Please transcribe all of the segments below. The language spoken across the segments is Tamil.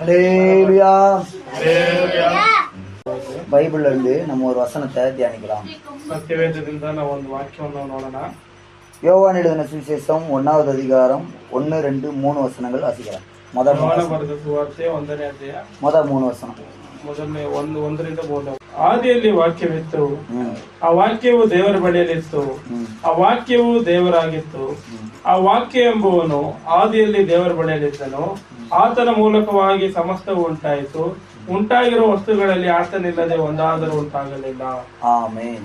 ஹல்லேலூயா. பைபிள்ல இருந்து நம்ம ஒரு வசனத்தை தியானிக்கலாம். ಸತ್ಯವೇದದಿಂದ ನಾವು ಒಂದು ವಾಕ್ಯವನ್ನು ನೋಡೋಣ. யோவான் எழுதின சுவிசேஷம் 1வது அதிகாரம் 1, 2, 3 வசனங்கள் வாசிக்கலாம். முதல் 3 வசனம். ಮೊದಲನೇ 1ರಿಂದ 3. ಆದಿಯಲ್ಲಿ ವಾಕ್ಯವಿತ್ತು, ಆ ವಾಕ್ಯವು ದೇವರ ಬಳಿಯಲ್ಲಿತ್ತು, ಆ ವಾಕ್ಯವು ದೇವರಾಗಿತ್ತು. ಆ ವಾಕ್ಯ ಎಂಬುವನು ಆದಿಯಲ್ಲಿ ದೇವರ ಬಳಿಯಲ್ಲಿದ್ದನು. ಆತನ ಮೂಲಕವಾಗಿ ಸಮಸ್ತವು ಉಂಟಾಯಿತು. உண்டாகிற வஸ்துகளில் ஆத்தனில்லதே ஒன்றாದರೂ உண்டாகಲಿಲ್ಲ. ஆமென்.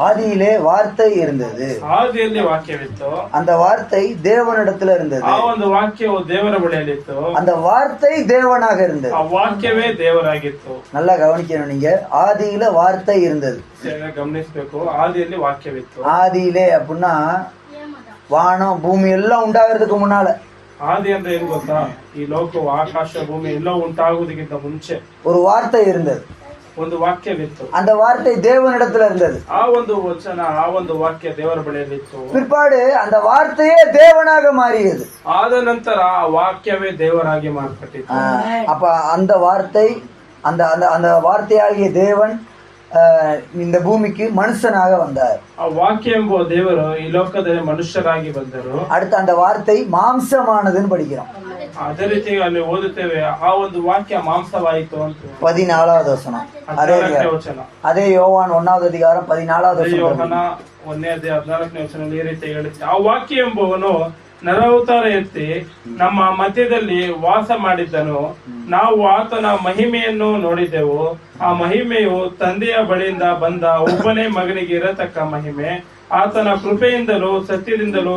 ஆதியிலே வார்த்தை இருந்தது. ಆದಿಯಲ್ಲಿ ವಾಕ್ಯವಿತ್ತು, அந்த வார்த்தை தேவனிடத்துல இருந்தது. ಆ ಒಂದು ವಾಕ್ಯವು ದೇವರ ಬಳಿಯಲ್ಲಿತ್ತು, அந்த வார்த்தை தேவனாக இருந்தது. ಆ ವಾಕ್ಯವೇ ದೇವರಾಗಿತ್ತು. நல்லா கவனிக்கணும் நீங்க. ஆதியில வார்த்தை இருந்தது. ಗಮನಿಸಬೇಕು. ಆದಿಯಲ್ಲಿ ವಾಕ್ಯವಿತ್ತು. ஆதியிலே அப்படின்னா வானம் பூமி எல்லாம் உண்டாகிறதுக்கு முன்னால. ಆದಿ ಅಂದ್ರೆ ಏನ್ ಗೊತ್ತಾ? ಈ ಲೋಕವು ಆಕಾಶ ಭೂಮಿ ಎಲ್ಲ ಉಂಟಾಗುವುದಕ್ಕಿಂತ ಮುಂಚೆ ஒரு வார்த்தை இருந்தது. ಒಂದು ವಾಕ್ಯವಿತ್ತು. அந்த வார்த்தை தேவனிடத்துல இருந்தது. ಆ ಒಂದು ವಚನ, ಆ ಒಂದು ವಾಕ್ಯ ದೇವರ ಬಳಿಯಲ್ಲಿತ್ತು. பிற்பாடு அந்த வார்த்தையே தேவனாக மாறியது. ಆದ ನಂತರ ಆ ವಾಕ್ಯವೇ ದೇವರಾಗಿ ಮಾರ್ಪಟ್ಟಿತ್ತು. அப்ப அந்த வார்த்தை அந்த அந்த அந்த வார்த்தையாகிய தேவன் இந்த பூமிக்கு மனுஷனாக வந்தார். ಆ ವಾಕ್ಯ ಎಂಬ ದೇವರು ಈ ಲೋಕದಲ್ಲಿ ಮನುಷ್ಯರಾಗಿ ಬಂದರು. அடுத்து அந்த வார்த்தை மாம்சமானதுன்னு படிக்கிறோம். ಅದೇ ರೀತಿ ಅಲ್ಲಿ ಓದುತ್ತೇವೆ, ಆ ಒಂದು ವಾಕ್ಯ ಮಾಂಸವಾಯಿತು ಅಂತ. 14வது வசனம். அதே யோவான் 1வது அதிகாரம் 14வது வசனம். ಯೋಹಾನ 1ನೇ ಅಧ್ಯಾಯ 14ನೇ ವಚನದಲ್ಲಿ ಈ ರೀತಿ ಹೇಳುತ್ತೆ, ಆ ವಾಕ್ಯ ಎಂಬುವನು ನರವತಾರ ಎತ್ತಿ ನಮ್ಮ ಮಧ್ಯದಲ್ಲಿ ವಾಸ ಮಾಡಿದ್ದನು. ನಾವು ಆತನ ಮಹಿಮೆಯನ್ನು ನೋಡಿದೆವು. ಆ ಮಹಿಮೆಯು ತಂದೆಯ ಬಳಿಯಿಂದ ಬಂದ ಒಬ್ಬನೇ ಮಗನಿಗೆ ಇರತಕ್ಕ ಮಹಿಮೆ. ಆತನ ಕೃಪೆಯಿಂದಲೂ ಸತ್ಯದಿಂದಲೂ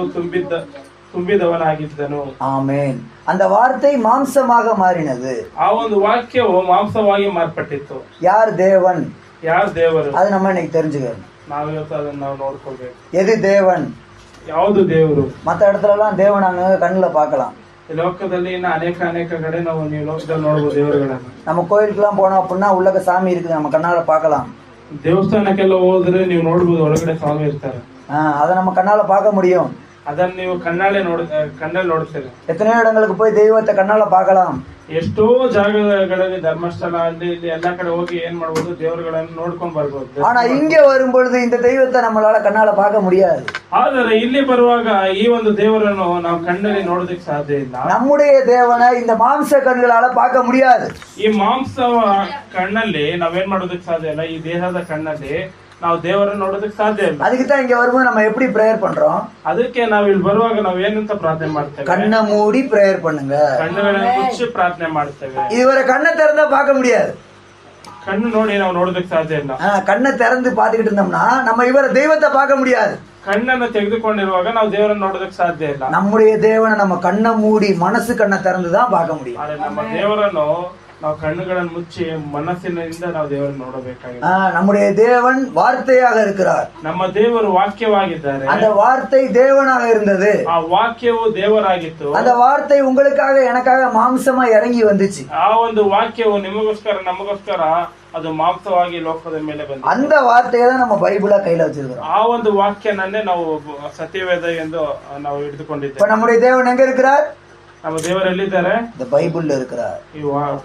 ತುಂಬಿದವನಾಗಿದ್ದನು. ಆಮೆನ್. அந்த வார்த்தை மாம்சமாக மாறினது. ಆ ಒಂದು ವಾಕ್ಯವು ಮಾಂಸವಾಗಿ ಮಾರ್ಪಟ್ಟಿತ್ತು. ಯಾರ್ ದೇವನ್? ಯಾರ್ ದೇವರು? ಅದು ನಮ್ಮ இன்னைக்கு தெரிஞ்சுக்கணும். ನಾವಿವತ್ತು ಅದನ್ನ ನಾವು ನೋಡ್ಕೊಳ್ಬೇಕು. எது தேவன்? ಯಾವುದು ದೇವರು? மற்ற இடத்துல எல்லாம் தேவன் அங்க கண்ணுல பார்க்கலாம். ಈ ಲೋಕದಲ್ಲಿ ಇನ್ನು ಅನೇಕ ಕಡೆ ನಾವು ನೀವು ಲೋಕದಲ್ಲಿ ನೋಡಬಹುದು ದೇವರುಗಳನ್ನ. நம்ம கோயிலுக்குலாம் போனோம் அப்படின்னா உள்ளக சாமி இருக்குது, நம்ம கண்ணால பார்க்கலாம். ದೇವಸ್ಥಾನಕ್ಕೆಲ್ಲ ಹೋದ್ರೆ ನೀವು ನೋಡಬಹುದು, ಒಳಗಡೆ ಸ್ವಾಮಿ ಇರ್ತಾರೆ. அதை நம்ம கண்ணால பார்க்க முடியும். ಅದನ್ನ ನೀವು ಕಣ್ಣಲ್ಲಿ ನೋಡ್ತೀರಿ. எத்தனையோ இடங்களுக்கு போய் தெய்வத்தை கண்ணால பார்க்கலாம். ಎಷ್ಟೋ ಜಾಗಗಳಲ್ಲಿ ಧರ್ಮಸ್ಥಳ ಅಲ್ಲಿ ಇಲ್ಲಿ ಎಲ್ಲಾ ಕಡೆ ಹೋಗಿ ಏನ್ ಮಾಡಬಹುದು, ದೇವರುಗಳನ್ನು ನೋಡ್ಕೊಂಡ್ ಬರ್ಬೋದು. ஆனா இங்க வரும்பொழுது இந்த தெய்வத்தை நம்மளால கண்ணால பார்க்க முடியாது. ಆದರೆ ಇಲ್ಲಿ ಬರುವಾಗ ಈ ಒಂದು ದೇವರನ್ನು ನಾವು ಕಣ್ಣಲ್ಲಿ ನೋಡೋದಕ್ಕೆ ಸಾಧ್ಯ ಇಲ್ಲ. நம்முடைய தேவனை இந்த மாம்ச கண்களால பார்க்க முடியாது. ಈ ಮಾಂಸ ಕಣ್ಣಲ್ಲಿ ನಾವೇನ್ ಮಾಡೋದಕ್ಕೆ ಸಾಧ್ಯ ಇಲ್ಲ. ಈ ದೇಹದ ಕಣ್ಣಲ್ಲಿ ನಾವು ದೇವರನ್ನು ನೋಡೋದಕ್ಕೆ ಸಾಧ್ಯ ಇಲ್ಲ. அதுக்கு தான் இங்க வரும்போது நம்ம எப்படி பிரேயர் பண்றோம்? ಅದಕ್ಕೆ ನಾವು ಇಲ್ಲಿ ಬರುವಾಗ ನಾವು ಏನಂತ ಪ್ರಾರ್ಥನೆ ಮಾಡ್ತೇವೆ? கண்ணை மூடி பிரேயர் பண்ணுங்க. ಕಣ್ಣುಗಳನ್ನು ಮುಚ್ಚಿ ಪ್ರಾರ್ಥನೆ ಮಾಡ್ತೇವೆ. இதுவரை கண்ணை திறந்தா பார்க்க முடியாது. ಕಣ್ಣು ನೋಡಿ ನಾವು ನೋಡೋದಕ್ಕೆ ಸಾಧ್ಯ ಇಲ್ಲ. கண்ணை திறந்து பார்த்துக்கிட்டு இருந்தோம்னா நம்ம இவர தெய்வத்தை பார்க்க முடியாது. ಕಣ್ಣನ್ನು ತೆಗೆದುಕೊಂಡಿರುವಾಗ ನಾವು ದೇವರನ್ನು ನೋಡೋದಕ್ಕೆ ಸಾಧ್ಯ ಇಲ್ಲ. நம்முடைய தேவனை நம்ம கண்ணை மூடி மனசு கண்ணை திறந்து தான் பார்க்க முடியும். ಆದ್ರೆ ನಮ್ಮ ದೇವರನ್ನು ನಾವು ಕಣ್ಣುಗಳನ್ನು ಮುಚ್ಚಿ ಮನಸ್ಸಿನಿಂದ ನಾವು ದೇವರನ್ನು ನೋಡಬೇಕಾಗಿದೆ. நம்முடைய தேவன் வார்த்தையாக இருக்கிறார். ನಮ್ಮ ದೇವರು ವಾಕ್ಯವಾಗಿದ್ದಾರೆ. அந்த வார்த்தை தேவனாக இருந்தது. ಆ ವಾಕ್ಯವು ದೇವರಾಗಿತ್ತು. அந்த வார்த்தை உங்களுக்காக எனக்காக மாம்சமா இறங்கி வந்துச்சு. ಆ ಒಂದು ವಾಕ್ಯವು ನಿಮಗೋಸ್ಕರ ನಮಗೋಸ್ಕರ ಅದು ಮಾಂಸವಾಗಿ ಲೋಕದ ಮೇಲೆ ಬಂದಿದೆ. அந்த வார்த்தையை தான் நம்ம பைபிளா கையில வச்சிருக்கிறோம். ಆ ಒಂದು ವಾಕ್ಯನನ್ನೇ ನಾವು ಸತ್ಯವೇದ ಎಂದು ನಾವು ಹಿಡಿದುಕೊಂಡಿದ್ದೇವೆ. இப்ப நம்முடைய தேவன் எங்க இருக்கிறார்? நம்ம தேவர் எಲ್ಲಿದ್ದಾರೆ? இந்த பைபிள்ல இருக்கிறார்.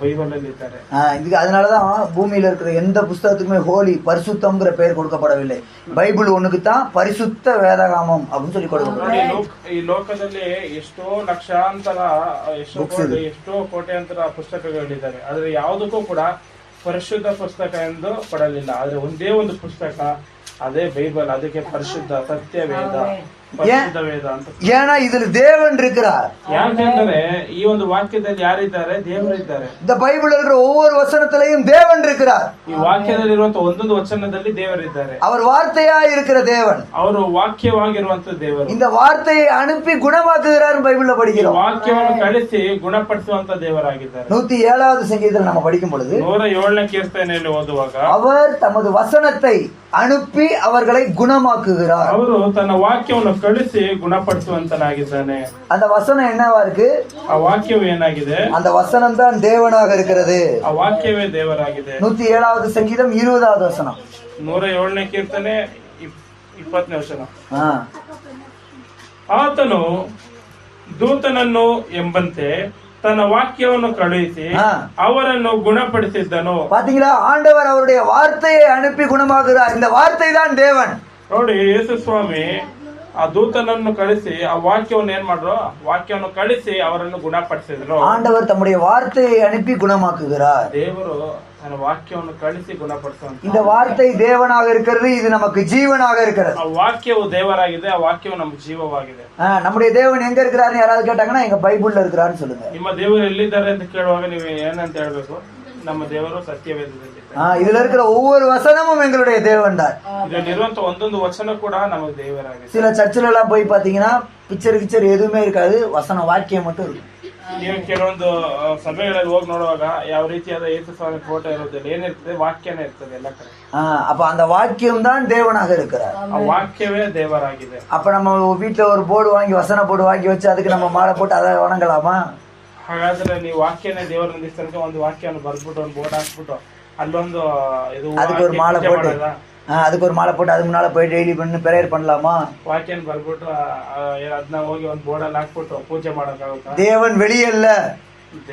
பைபிள் எಲ್ಲಿದ್ದಾರೆ? இதுக்கு அதனாலதான் பூமியில இருக்கிற எந்த புஸ்தகத்துக்குமே ஹோலி பரிசுத்தம்ங்கிற பெயர் கொடுக்கப்படவில்லை. பைபிள் ஒண்ணுக்கு தான் பரிசுத்த வேதாகமம் அப்படின்னு சொல்லி கொடுக்கப்படும். ಈ ಲೋಕದಲ್ಲಿ ಎಷ್ಟೋ ಲಕ್ಷಾಂತರ ಎಷ್ಟೋ ಕೋಟ್ಯಾಂತರ ಪುಸ್ತಕಗಳಿದ್ದಾರೆ. ಆದ್ರೆ ಯಾವುದಕ್ಕೂ ಕೂಡ ಪರಿಶುದ್ಧ ಪುಸ್ತಕ ಎಂದು ಕೊಡಲಿಲ್ಲ. ಆದ್ರೆ ಒಂದೇ ಒಂದು ಪುಸ್ತಕ, ಅದೇ ಬೈಬಲ್. ಅದಕ್ಕೆ ಪರಿಶುದ್ಧ ಸತ್ಯವೇದ, ಪರಿಶುದ್ಧ ವೇದ ಅಂತ. ஏன்னா இதுல தேவன் இருக்கிறார். ಯಾಕೆಂದರೆ ಈ ಒಂದು ವಾಕ್ಯದಲ್ಲಿ ಯಾರಿದ್ದಾರೆ? ದೇವರಿದ್ದಾರೆ. இந்த பைபிள்ல இருக்கிற ஒவ்வொரு வசனத்திலையும் தேவன் இருக்கிறார். ಈ ವಾಕ್ಯದಲ್ಲಿರುವಂತ ಒಂದೊಂದು ವಚನದಲ್ಲಿ ದೇವರಿದ್ದಾರೆ. அவர் வார்த்தையா இருக்கிற தேவன். ಅವರು ವಾಕ್ಯವಾಗಿರುವಂತ ದೇವರು. இந்த வார்த்தையை அனுப்பி குணமாக்குகிறார் பைபிள்ல படிக்கிறோம். ವಾಕ್ಯವನ್ನು ಕಳಿಸಿ ಗುಣಪಡಿಸುವಂತ ದೇವರಾಗಿದ್ದಾರೆ. 107வது சங்கீதத்தில் நம்ம படிக்கும் பொழுது 107ನೇ ಕೀರ್ತನೆಯಲ್ಲಿ ಓದುವಾಗ அவர் தமது வசனத்தை அனுப்பி அவர்களை குணமாக்குகிறார். ಅವರು ತನ್ನ ವಾಕ್ಯವನ್ನು ಕಳಿಸಿ ಗುಣಪಡಿಸುವಂತನಾಗಿದ್ದಾನೆ. அந்த வசனம் என்னவா இருக்கு? ಆ ವಾಕ್ಯವು ಏನಾಗಿದೆ? அந்த வசனம் தான் தேவனாக இருக்கிறது. ಆ ವಾಕ್ಯವೇ ದೇವರಾಗಿದೆ. 107வது சங்கீதம் 20வது வசனம். 107ನೇ ಕೀರ್ತನೆ 20ನೇ ವಚನ. ಆತನು ದೂತನನ್ನು ಎಂಬಂತೆ ತನ್ನ ವಾಕ್ಯವನ್ನು ಕಳುಹಿಸಿ ಅವರನ್ನು ಗುಣಪಡಿಸಿದ್ದನು. பாத்தீங்களா, ஆண்டவர் அவருடைய வார்த்தையை அனுப்பி குணமாக்குறார். இந்த வார்த்தை தான் தேவன். ನೋಡಿ, ಯೇಸು ಸ್ವಾಮಿ ಆ ದೂತನನ್ನು ಕಳಿಸಿ ಆ ವಾಕ್ಯವನ್ನು ಏನ್ ಮಾಡ್ರು, ವಾಕ್ಯವನ್ನು ಕಳಿಸಿ ಅವರನ್ನು ಗುಣಪಡಿಸಿದ್ರು. ஆண்டவர் தம்முடைய வார்த்தையை அனுப்பி குணமாக்குகிறார். ದೇವರು ತನ್ನ ವಾಕ್ಯವನ್ನು ಕಳಿಸಿ ಗುಣಪಡಿಸುವಂತ. இந்த வார்த்தை தேவனாக இருக்கிறது, இது நமக்கு ஜீவனாக இருக்கிறது. ಆ ವಾಕ್ಯವು ದೇವರಾಗಿದೆ, ಆ ವಾಕ್ಯವು ನಮಗೆ ಜೀವವಾಗಿದೆ. நம்முடைய தேவன் எங்க இருக்கிறாருன்னு யாராவது கேட்டாங்கன்னா எங்க பைபிள்ல இருக்கிறாருன்னு சொல்லுங்க. ನಿಮ್ಮ ದೇವರು ಎಲ್ಲಿದ್ದಾರೆ ಅಂತ ಕೇಳುವಾಗ ನೀವು ಏನಂತ ಹೇಳ್ಬೇಕು? ನಮ್ಮ ದೇವರು ಸತ್ಯವೇದದಲ್ಲಿ. இதுல இருக்கிற ஒவ்வொரு வசனமும் எங்களுடைய தேவன் தான். ಇದರಲ್ಲಿರುವಂತ ಒಂದೊಂದು ವಚನ ಕೂಡ ನಮಗೆ ದೇವರಾಗಿದೆ. சில சர்ச்சில எல்லாம் போய் பாத்தீங்கன்னா பிக்சர் எதுவுமே இருக்காது, வசன வாக்கியம் மட்டும் இருக்கும். ನೀವು ಕೆಲವೊಂದು ಸಭೆಗಳಲ್ಲಿ ಹೋಗಿ ನೋಡುವಾಗ ಯಾವ ರೀತಿಯಾದ ಯೇಸು ಸ್ವಾಮಿ ಫೋಟೋ ಇರೋದಿಲ್ಲ, ಏನಿರ್ತದೆ, ವಾಕ್ಯನೇ ಇರ್ತದೆ ಎಲ್ಲ ಕಡೆ. அப்ப அந்த வாக்கியம் தான் தேவனாக இருக்கிறார். ಆ ವಾಕ್ಯವೇ ದೇವರಾಗಿದೆ. அப்ப நம்ம வீட்டுல ஒரு போர்டு வாங்கி, வசன போர்டு வாங்கி வச்சு அதுக்கு நம்ம மாலை போட்டு அதை வணங்கலாமா? ಹಾಗಾದ್ರೆ ನೀವು ವಾಕ್ಯನೇ ದೇವರ ನಿಲ್ಲಿಸ್ತನಕ ಒಂದು ವಾಕ್ಯವನ್ನು ಬರ್ಬಿಟ್ಟು ಒಂದು ಬೋರ್ಡ್ ಹಾಕ್ಬಿಟ್ಟು ಅಲ್ಲೊಂದು ಇದು அதுக்கு ஒரு மாலை போட்டு அதுக்கு ஒரு மாலை போட்டு அதுக்கு முன்னால போய் டெய்லி பண்ணி பிரேயர் பண்ணலாமா? ವಾಕ್ಯನ ಬರ್ಬಿಟ್ಟು ಅದನ್ನ ಹೋಗಿ ಒಂದು ಬೋರ್ಡ್ ಅಲ್ಲಿ ಹಾಕ್ಬಿಟ್ಟು ಪೂಜೆ ಮಾಡಕ್ಕಾಗುತ್ತಾ? தேவன் வெளியல்ல,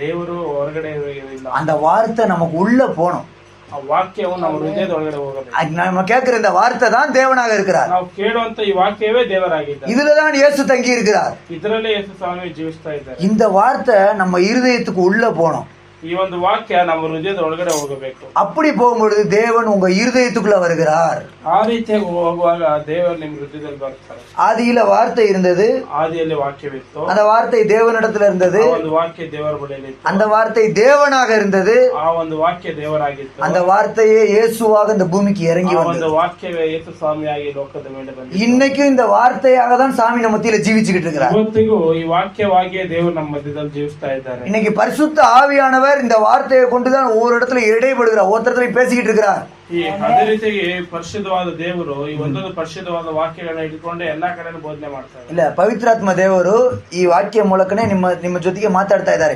ದೇವರು ಹೊರಗಡೆ ಇಲ್ಲ. அந்த வார்த்தை நமக்கு உள்ள போகணும். ಆ ವಾಕ್ಯವು ನಮ್ಮ ಹೃದಯದ ಒಳಗಡೆ ಹೋಗಬೇಕು. நம்ம கேட்கிற இந்த வார்த்தை தான் தேவனாக இருக்கிறார். ನಾವು ಕೇಳುವಂತ ಈ ವಾಕ್ಯವೇ ದೇವರಾಗಿದೆ. இதுலதான் இயேசு தங்கி இருக்கிறார். ಇದರಲ್ಲೇ ಯೇಸು ಸ್ವಾಮಿ ಜೀವಿಸ್ತಾ ಇದ್ದಾರೆ. இந்த வார்த்தை நம்ம இருதயத்துக்கு உள்ள போகணும். ಈ ಒಂದು ವಾಕ್ಯ ನಮ್ಮ ಹೃದಯದ ಒಳಗಡೆ ಹೋಗಬೇಕು. அப்படி போகும்பொழுது தேவன் உங்க இருதயத்துக்குள்ள வருகிறார். ಆ ರೀತಿಯಾಗಿ ಹೋಗುವಾಗ ದೇವರು ನಿಮ್ಮ ಹೃದಯದಲ್ಲಿ ಬರ್ತಾರೆ. ஆதியில வார்த்தை இருந்தது, ಆದಿಯಲ್ಲಿ ವಾಕ್ಯವಿತ್ತು, அந்த வார்த்தை தேவனிடத்துல இருந்தது, ಒಂದು ವಾಕ್ಯ ದೇವರ ಬಳಿಯಲ್ಲಿ ಇತ್ತು, அந்த வார்த்தை தேவனாக இருந்தது, ಆ ಒಂದು ವಾಕ್ಯ ದೇವರಾಗಿತ್ತು, அந்த வார்த்தையே இயேசுவாக இந்த பூமிக்கு இறங்கி வந்தது, ಒಂದು ವಾಕ್ಯವೇ ಯೇಸು ಸ್ವಾಮಿಯಾಗಿ ಲೋಕದ ಮೇಲೆ ಬಂದಿದೆ. இன்னைக்கும் இந்த வார்த்தையாக தான் சாமி நம்ம மத்தியில ஜீவிச்சுக்கிட்டு இருக்கிறார். ಇವತ್ತಿಗೂ ಈ ವಾಕ್ಯವಾಗಿಯೇ ದೇವರು ನಮ್ಮ ಮಧ್ಯದಲ್ಲಿ ಜೀವಿಸ್ತಾ ಇದ್ದಾರೆ. இன்னைக்கு பரிசுத்த ஆவியானவர் இந்த வார்த்தையை கொண்டுதான் ஒவ்வொரு இடத்துல இடைபடுகிறார், ஒருத்தர் பேசிக்கிட்டு இருக்கிறார். ಈ ಅದೇ ರೀತಿಯಾಗಿ ಪರಿಶುದ್ಧವಾದ ದೇವರು ಈ ಒಂದೊಂದು ಪರಿಶುದ್ಧವಾದ ವಾಕ್ಯಗಳನ್ನ ಇಟ್ಕೊಂಡು ಎಲ್ಲಾ ಕಡೆ ಬೋಧನೆ ಮಾಡ್ತಾರೆ. ಇಲ್ಲ, ಪವಿತ್ರಾತ್ಮ ದೇವರು ಈ ವಾಕ್ಯ ಮೂಲಕನೇ ನಿಮ್ಮ ಜೊತೆಗೆ ಮಾತಾಡ್ತಾ ಇದ್ದಾರೆ.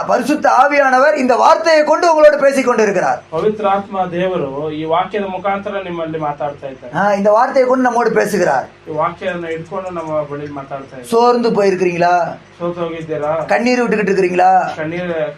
ಪರಿಶುದ್ಧ ಆವಿಯಾನவர் இந்த வார்த்தையை கொண்டு உங்களோட பேசிக் கொண்டிருக்கிறார். ಪವಿತ್ರಾತ್ಮ ದೇವರು ಈ ವಾಕ್ಯದ ಮುಖಾಂತರ ನಿಮ್ಮಲ್ಲಿ ಮಾತಾಡ್ತಾ ಇದ್ದಾರೆ. இந்த வார்த்தையை கொண்டு நம்மோடு பேசுகிறார். ಈ ವಾಕ್ಯವನ್ನು ಇಟ್ಕೊಂಡು ನಮ್ಮ ಬಳಿ ಮಾತಾಡ್ತಾ ಇದ್ದಾರೆ. சோர்ந்து போயிருக்கிறீங்களா? ಸೋತು ಹೋಗಿದ್ದೀರಾ? கண்ணீர் விட்டுக்கிட்டு இருக்கிறீங்களா?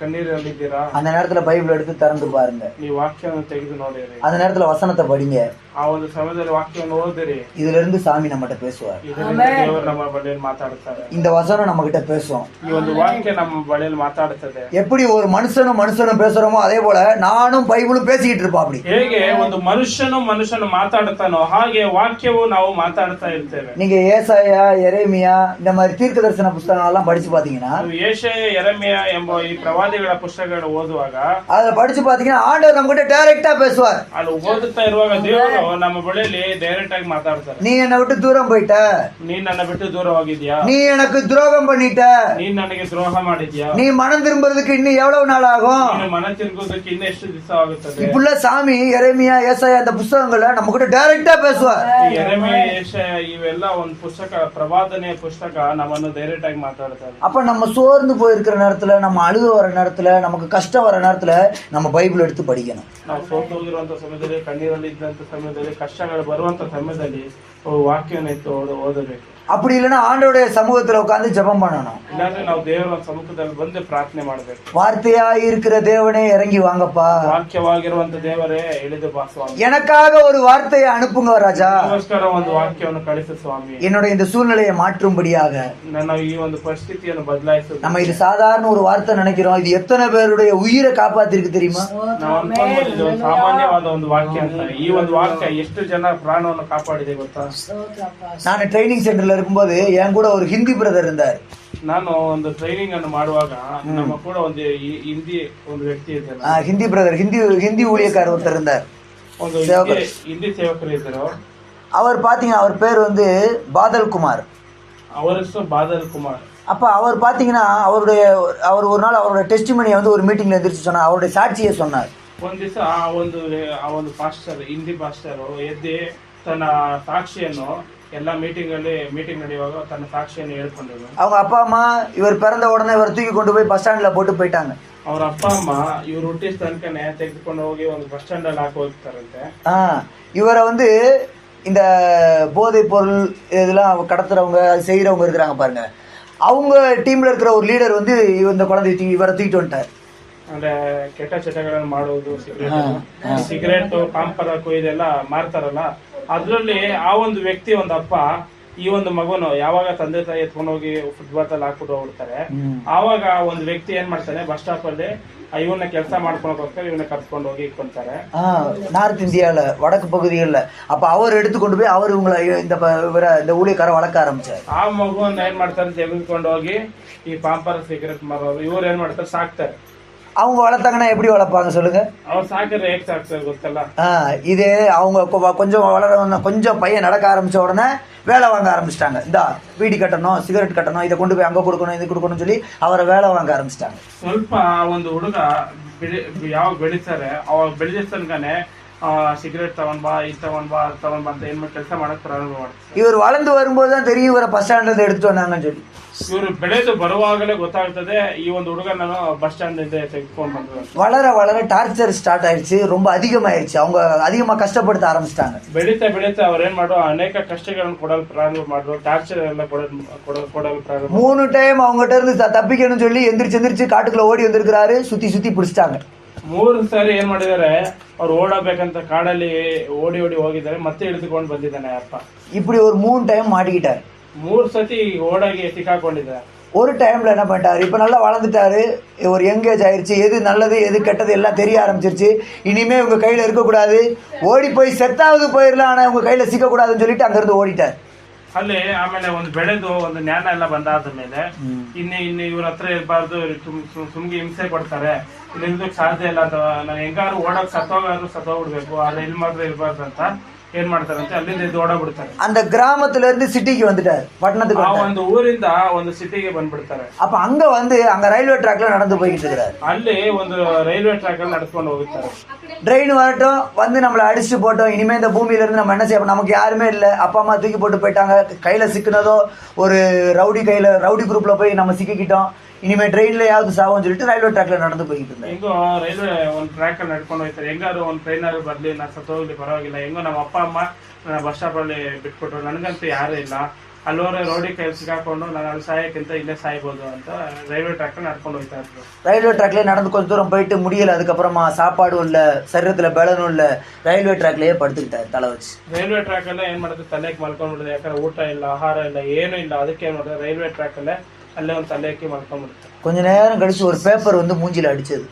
ಕಣ್ಣೀರಲ್ಲಿದ್ದೀರಾ? அந்த நேரத்துல பைபிள் எடுத்து திறந்து பாருங்க. ಈ ವಾಕ್ಯವನ್ನು ತೆಗೆದು ನೋಡಿರಿ. அந்த நேரத்துல வசனத்தை படிங்க. ಆ ಒಂದು ಸಮಯದಲ್ಲಿ ವಾಕ್ಯವನ್ನು ಓದಿರಿ. இதுல இருந்து சாமி நம்மகிட்ட பேசுவார். ಇದರಿಂದ ದೇವರು ನಮ್ಮ ಬಳಿಯಲ್ಲಿ ಮಾತಾಡ್ತಾರೆ. இந்த வசனம் நம்ம கிட்ட பேசும். ಈ ಒಂದು ವಾಕ್ಯ ನಮ್ಮ ಬಳಿಯಲ್ಲಿ ಮಾತಾಡುತ್ತದೆ. எப்படி ஒரு மனுஷனும் பேசுறோமோ அதே போல நானும் பைபிளும் பேசிக்கிட்டு இருப்போம். அப்படி ಹೇಗೆ ಒಂದು ಮನುಷ್ಯನು ಮಾತಾಡುತ್ತಾನೋ ಹಾಗೆ ವಾಕ್ಯವು ನಾವು ಮಾತಾಡ್ತಾ ಇರ್ತೇವೆ. நீங்க ஏசாயா, எரேமியா இந்த மாதிரி தீர்க்க தரிசன புத்தகங்கள் எல்லாம் படிச்சு பாத்தீங்கன்னா, ಯೆಶಾಯ, ಯೆರೆಮೀಯ ಎಂಬ ಈ ಪ್ರವಾದಿಗಳ ಪುಸ್ತಕಗಳನ್ನು ಓದುವಾಗ ಅದ படிச்சு பாத்தீங்கன்னா ஆண்டவர் நம்ம கிட்ட டைரக்டா பேசுவார். ಅಲ್ಲಿ ಓದುತ್ತಾ ಇರುವಾಗ ದೇವರು ನಮ್ಮ ಬಳಿಯಲ್ಲಿ ಡೈರೆಕ್ಟ್ ಆಗಿ ಮಾತಾಡ್ತಾರೆ. நீ என்னை விட்டு தூரம் போயிட்ட, ನೀನ್ ನನ್ನ ಬಿಟ್ಟು ದೂರ ಹೋಗಿದ್ಯಾ, நீ எனக்கு துரோகம் பண்ணிட்ட, ನೀನ್ ನನಗೆ ದ್ರೋಹ ಮಾಡಿದ್ಯಾ, நீ மனம் திரும்புறதுக்கு இன்னும் எவ்வளவு நாள் ஆகும், ನೀನು ಮನ ತಿರುಗೋದಕ್ಕೆ ಇನ್ನು ಎಷ್ಟು ದಿವಸ ಆಗುತ್ತದೆ. இப்படில சாமி எரேமியா, ஏசாயா அந்த புத்தகங்களை நம்ம கிட்ட டைரக்டா பேசுவார். ಯೆರೆಮೀಯ, ಯೆಶಾಯ ಇವೆಲ್ಲ ಒಂದು ಪುಸ್ತಕ, ಪ್ರವಾದನೆಯ ಪುಸ್ತಕ ನಮ್ಮನ್ನು ಡೈರೆಕ್ಟ್ ಆಗಿ ಮಾತಾಡ್ತಾರೆ. அப்ப நம்ம சோர்ந்து போயிருக்கிற நேரத்துல, நம்ம அழுக வர நேரத்துல, நமக்கு கஷ்டம் வர நேரத்துல நம்ம பைபிள் எடுத்து படிக்கணும். ನಾವು ಸೋತು ಹೋಗಿರುವಂತ ಸಮಯದಲ್ಲಿ, ಕಣ್ಣೀರಲ್ಲಿ ಇದ್ದಂತ ಸಮಯದಲ್ಲಿ, ಕಷ್ಟಗಳು ಬರುವಂತ ಸಮಯದಲ್ಲಿ ವಾಕ್ಯವನ್ನು ಎತ್ತು ಓದಬೇಕು. அப்படி இல்லைன்னா ஆண்டவருடைய சமூகத்துல உட்கார்ந்து ஜெபம் பண்ணணும். ಇಲ್ಲಾಂದ್ರೆ ನಾವು ದೇವರ ಸಮ್ಮುಖದಲ್ಲಿ ಬಂದು ಪ್ರಾರ್ಥನೆ ಮಾಡಬೇಕು. வார்த்தையா இருக்கிற தேவனே இறங்கி வாங்கப்பா, ವಾಕ್ಯವಾಗಿರುವಂತ ದೇವರೇ ಇಳಿದು ಬಾ ಸ್ವಾಮಿ, எனக்காக ஒரு வார்த்தையை அனுப்புங்க ராஜா, ನಮಸ್ಕಾರ ಒಂದು ವಾಕ್ಯವನ್ನು ಕಳಿಸು ಸ್ವಾಮಿ, என்னுடைய இந்த சூழ்நிலையை மாற்றும்படியாக. ನನ್ನ ಈ ಒಂದು ಪರಿಸ್ಥಿತಿಯನ್ನು ಬದಲಾಯಿಸು. நம்ம இது சாதாரண ஒரு வார்த்தை நினைக்கிறோம், இது எத்தனை பேருடைய உயிரை காப்பாத்திருக்கு தெரியுமா? ನಾವು ಅನ್ಕೊಂಡ್ಬೋದು ಇದು ಒಂದು ಸಾಮಾನ್ಯವಾದ ಒಂದು ವಾಕ್ಯ ಅಂತ. ಈ ಒಂದು ವಾಕ್ಯ ಎಷ್ಟು ಜನ ಪ್ರಾಣವನ್ನು ಕಾಪಾಡಿದೆ ಗೊತ್ತಾ? நான் ட்ரைனிங் சென்டர்ல இருக்கும்போது என் கூட ஒரு ஹிந்தி பிரதர் இருந்தார். ನಾನು ಒಂದು ಟ್ರೈನಿಂಗ್ ಅನ್ನು ಮಾಡುವಾಗ ನಮ್ಮ ಕೂಡ ಒಂದು ಹಿಂದಿ ಒಂದು ವ್ಯಕ್ತಿ ಇದ್ದಾರೆ, ஹிந்தி பிரதர், ஹிந்தி ஊழியக்காரர் ஒருத்தர் இருந்தார், ಒಂದು ಹಿಂದಿ ಸೇವಕರು ಇದ್ದರು. அவர் பாத்தீங்கன்னா அவர் பேர் வந்து பாதல் குமார். ಅವರ ಹೆಸರು ಬಾದಲ್ ಕುಮಾರ್. அப்ப அவர் பாத்தீங்கன்னா அவர் ஒரு நாள் அவரோட டெஸ்டிமனியை வந்து ஒரு மீட்டிங்ல எந்திரிச்சு சொன்னார், அவருடைய சாட்சியை சொன்னார். ಒಂದ್ ದಿವಸ ಆ ಒಂದು ಪಾಸ್ಟರ್, ಹಿಂದಿ ಪಾಸ್ಟರ್ ಎದ್ದಿ ತನ್ನ ಸಾಕ್ಷಿಯನ್ನು ಎಲ್ಲ ಮೀಟಿಂಗ್ ನಡೆಯುವಾಗ ತನ್ನ ಸಾಕ್ಷಿಯನ್ನು ಹೇಳ್ಕೊಂಡ್ರು. அவங்க அப்பா அம்மா இவர் பிறந்த உடனே இவர் தூக்கி கொண்டு போய் பஸ் ஸ்டாண்ட்ல போட்டு போயிட்டாங்க. ಅವ್ರ ಅಪ್ಪ ಅಮ್ಮ ಇವ್ರು ಹುಟ್ಟಿದ ತನಕನೇ ತೆಗೆದುಕೊಂಡು ಹೋಗಿ ಒಂದು ಬಸ್ ಸ್ಟ್ಯಾಂಡ್ ಅಲ್ಲಿ ಹಾಕಿ ಹೋಗ್ತಾರಂತೆ. இவரை வந்து இந்த போதை பொருள் இதெல்லாம் கடத்துறவங்க, அது செய்யறவங்க இருக்கிறாங்க பாருங்க, அவங்க டீம்ல இருக்கிற ஒரு லீடர் வந்து இந்த குழந்தை இவரை தூக்கிட்டு வந்துட்டார். ಅಂದ್ರೆ ಕೆಟ್ಟ ಚಟಗಳನ್ನು ಮಾಡುವುದು, ಸಿಗರೇಟ್ ಪಾಂಪರಾಕು ಇದೆಲ್ಲ ಮಾರ್ತಾರಲ್ಲ, ಅದ್ರಲ್ಲಿ ಆ ಒಂದು ವ್ಯಕ್ತಿ ಒಂದು ಅಪ್ಪ ಈ ಒಂದು ಮಗುನು ಯಾವಾಗ ತಂದೆ ತಾಯಿ ಎತ್ಕೊಂಡು ಹೋಗಿ ಫುಟ್ಬಾಲ್ ಅಲ್ಲಿ ಹಾಕ್ಬಿಟ್ಟು ಹೋಗ್ಬಿಡ್ತಾರೆ, ಆವಾಗ ಒಂದು ವ್ಯಕ್ತಿ ಏನ್ ಮಾಡ್ತಾನೆ ಬಸ್ ಸ್ಟಾಪ್ ಅಲ್ಲಿ ಇವನ್ನ ಕೆಲಸ ಮಾಡ್ಕೊಳಕೋಸ್ಕರ ಇವನ್ನ ಕರ್ಕೊಂಡು ಹೋಗಿ ಇಟ್ಕೊಂತಾರೆ. நார்த் இந்தியால வடக்கு பகுதிகளில் அப்ப அவர் எடுத்துக்கொண்டு போய் அவர் இவங்களை இந்த ஊழியக்கார வளர்க்க ஆரம்பிச்சார். ಆ ಮಗುವನ್ನ ಏನ್ ಮಾಡ್ತಾರೆ ತೆಗೆದುಕೊಂಡು ಹೋಗಿ ಈ ಪಾಂಪರ ಸಿಗರೇಟ್ ಮಾರೋರು ಇವ್ರು ಏನ್ ಮಾಡ್ತಾರೆ ಸಾಕ್ತಾರೆ. அவங்க வளர்த்தாங்கன்னா எப்படி வளர்ப்பாங்க சொல்லுங்க? ಅವ್ರು ಸಾಕಿದ್ರೆ ಹೇಗ್ ಸಾಕ್ತಾರೆ ಗೊತ್ತಲ್ಲ. இதே அவங்க கொஞ்சம் வளர கொஞ்சம் பையன் நடக்க ஆரம்பிச்ச உடனே வேலை வாங்க ஆரம்பிச்சிட்டாங்க. இந்த பீடி கட்டணும், சிகரெட் கட்டணும், இதை கொண்டு போய் அங்க கொடுக்கணும், இது கொடுக்கணும்னு சொல்லி அவரை வேலை வாங்க ஆரம்பிச்சிட்டாங்க. ಸ್ವಲ್ಪ ಒಂದು ಹುಡುಗ ಯಾವಾಗ ಬೆಳೀತಾರೆ ಅವಾಗ ಬೆಳೆದ ತನಕನೇ ಸಿಗರೇಟ್ ತಗೊಂಡ್ ಬಾ, ಇದು ತಗೊಂಡ್ ಬಾ, ಅದು ತಗೊಂಡ್ ಬಾ ಅಂತ ಏನ್ ಕೆಲಸ ಮಾಡಕ್ ಪ್ರಾರಂಭ ಮಾಡ್ತಾರೆ. இவர் வளர்ந்து வரும்போது தான் தெரியும் இவரை பஸ் ஸ்டாண்ட்ல இருந்து எடுத்துட்டு வந்தாங்கன்னு சொல்லி. ಇವರು ಬೆಳೆದು ಬರುವಾಗಲೇ ಗೊತ್ತಾಗ್ತದೆ ಈ ಒಂದು ಹುಡುಗ ನಾನು ಬಸ್ ಸ್ಟಾಂಡ್ ಇಂದ ತೆಗೆದುಕೊಂಡು ಬಂದ್ರು. வளர வளர டார்ச்சர் ஸ்டார்ட் ஆயிடுச்சு, ரொம்ப அதிகமாயிருச்சு, அவங்க அதிகமா கஷ்டப்படுத்த ஆரம்பிச்சிட்டாங்க. ಬೆಳೀತಾ ಬೆಳೀತಾ ಅವ್ರ ಏನ್ ಮಾಡೋ ಅನೇಕ ಕಷ್ಟಗಳನ್ನು ಕೊಡಲು ಪ್ರಾರಂಭ ಮಾಡಿದ್ರು, ಟಾರ್ಚರ್ ಎಲ್ಲ ಕೊಡಲು ಪ್ರಾರಂಭ. 3 டைம் அவங்ககிட்ட இருந்து தப்பிக்கணும்னு சொல்லி எந்திரிச்சு காட்டுக்குள்ள ஓடி வந்திருக்கிறாரு, சுத்தி பிடிச்சிட்டாங்க. 3 ಸಾರಿ ಏನ್ ಮಾಡಿದಾರೆ, ಅವ್ರು ಓಡಬೇಕಂತ ಕಾಡಲ್ಲಿ ಓಡಿ ಹೋಗಿದ್ದಾರೆ, ಮತ್ತೆ ಹಿಡಿದುಕೊಂಡು ಬಂದಿದ್ದಾನೆ ಅಪ್ಪ. இப்படி ஒரு 3 டைம் மாட்டிக்கிட்டாரு. 3 ಸತಿ ಓಡಾಗಿ ಸಿಕ್ಕಾಕೊಂಡಿದ್ದಾರೆ. ஒரு டைம்ல என்ன பண்ணிட்டாரு, இப்ப நல்லா வளர்ந்துட்டாரு, ஒரு எங்கேஜ் ஆயிருச்சு, எது நல்லது எது கெட்டது எல்லாம் தெரிய ஆரம்பிச்சிருச்சு, இனிமே உங்க கையில இருக்கக்கூடாது, ஓடி போய் செத்தாவது போயிடலாம், ஆனா உங்க கையில சிக்கக்கூடாதுன்னு சொல்லிட்டு அங்கிருந்து ஓடிட்டார். ಅಲ್ಲಿ ಆಮೇಲೆ ಒಂದು ಬೆಳೆದು ಒಂದು ಜ್ಞಾನ ಎಲ್ಲ ಬಂದಾದ ಮೇಲೆ ಇನ್ನು ಇವ್ರ ಹತ್ರ ಇರಬಾರ್ದು, ಸುಮ್ಗೆ ಹಿಂಸೆ ಕೊಡ್ತಾರೆ, ಇಲ್ಲಿ ಇರೋದಕ್ಕೆ ಸಾಧ್ಯ ಇಲ್ಲ ಅಂತ, ನಾನು ಹೆಂಗಾರು ಓಡಕ್ ಸತ್ತೋಗ್ಬಿಡ್ಬೇಕು, ಆದ್ರೆ ಇಲ್ಲಿ ಮಾತ್ರ ಇರಬಾರ್ದು ಅಂತ ಏನ್ ಮಾಡ್ತಾರಂತೆ ಅಲ್ಲಿಂದ ಇದು ಓಡಾಡ್ಬಿಡ್ತಾರೆ. அந்த கிராமத்துல இருந்து சிட்டிக்கு வந்துட்டாரு, பட்டணத்துக்கு. ಆ ಒಂದು ಊರಿಂದ ಒಂದು ಸಿಟಿಗೆ ಬಂದ್ಬಿಡ್ತಾರೆ. அப்ப அங்க வந்து அங்க ரயில்வே ட்ராக்ல நடந்து போயிட்டு இருக்காரு. ಅಲ್ಲಿ ಒಂದು ರೈಲ್ವೆ ಟ್ರ್ಯಾಕ್ ಅಲ್ಲಿ ನಡ್ಕೊಂಡು ಹೋಗುತ್ತಾರೆ. ட்ரெயின் வரட்டும், வந்து நம்மளை அடிச்சு போட்டோம், இனிமே இந்த பூமியில இருந்து நம்ம என்ன செய்யணும், நமக்கு யாருமே இல்லை, அப்பா அம்மா தூக்கி போட்டு போயிட்டாங்க, கையில சிக்கினதோ ஒரு ரவுடி குரூப்ல போய் நம்ம சிக்கிக்கிட்டோம், இனிமே ட்ரெயின்ல யாவது சாவோம்னு சொல்லிட்டு ரயில்வே ட்ராக்ல நடந்து போயிட்டு இருந்தேன். ಹೆಂಗೋ ರೈಲ್ವೆ ಒಂದು ಟ್ರ್ಯಾಕ್ ಅಲ್ಲಿ ನಡ್ಕೊಂಡು ಹೋಗ್ತಾರೆ, ಹೆಂಗಾರು ಒಂದು ಟ್ರೈನರ್ ಬರ್ಲಿ, ನಾ ಸತ್ತೋಗ್ಲಿ ಪರವಾಗಿಲ್ಲ, ಹೆಂಗೋ ನಮ್ಮ ಅಪ್ಪ ಅಮ್ಮ ಬಸ್ ಸ್ಟಾಪ್ ಅಲ್ಲಿ ಬಿಟ್ಬಿಟ್ರು, ನನಗಂತೂ ಯಾರು ಇಲ್ಲ, ಅಲ್ಲೋರೆ ರೋಡಿ ಕೈ ಸಿಕ್ಕಾಕೊಂಡು ನಾನು ಅಲ್ಲಿ ಸಾಯಕ್ಕಿಂತ ಇಲ್ಲೇ ಸಾಯ್ಬೋದು ಅಂತ ರೈಲ್ವೆ ಟ್ರ್ಯಾಕ್ ನಡ್ಕೊಂಡು ಹೋಗ್ತಾ ಇದ್ರು. ரயில்வே ட்ராக்ல நடந்து கொஞ்ச தூரம் போயிட்டு முடியல, அதுக்கப்புறமா சாப்பாடும் இல்ல, சரீரத்துல பலனும் இல்ல, ரயில்வே ட்ராக்லயே படுத்துக்கிட்டாரு தலை வச்சு. ರೈಲ್ವೆ ಟ್ರ್ಯಾಕ್ ಅಲ್ಲೇ ಏನ್ ಮಾಡುತ್ತೆ, ತಲೆಗೆ ಮಲ್ಕೊಂಡ್ಬಿಡುತ್ತೆ, ಯಾಕಂದ್ರೆ ಊಟ ಇಲ್ಲ, ಆಹಾರ ಇಲ್ಲ, ಏನೂ ಇಲ್ಲ, ಅದಕ್ಕೆ ಏನ್ ಮಾಡುತ್ತೆ ರೈಲ್ವೆ ಟ್ರ್ಯಾಕ್ ಅಲ್ಲೇ ಅಲ್ಲೇ ಒಂದು ತಲೆಗೆ ಮಲ್ಕೊಂಡ್ಬಿಡುತ್ತೆ. கொஞ்ச நேரம் கழிச்சு ஒரு பேப்பர் வந்து மூஞ்சில அடிச்சது.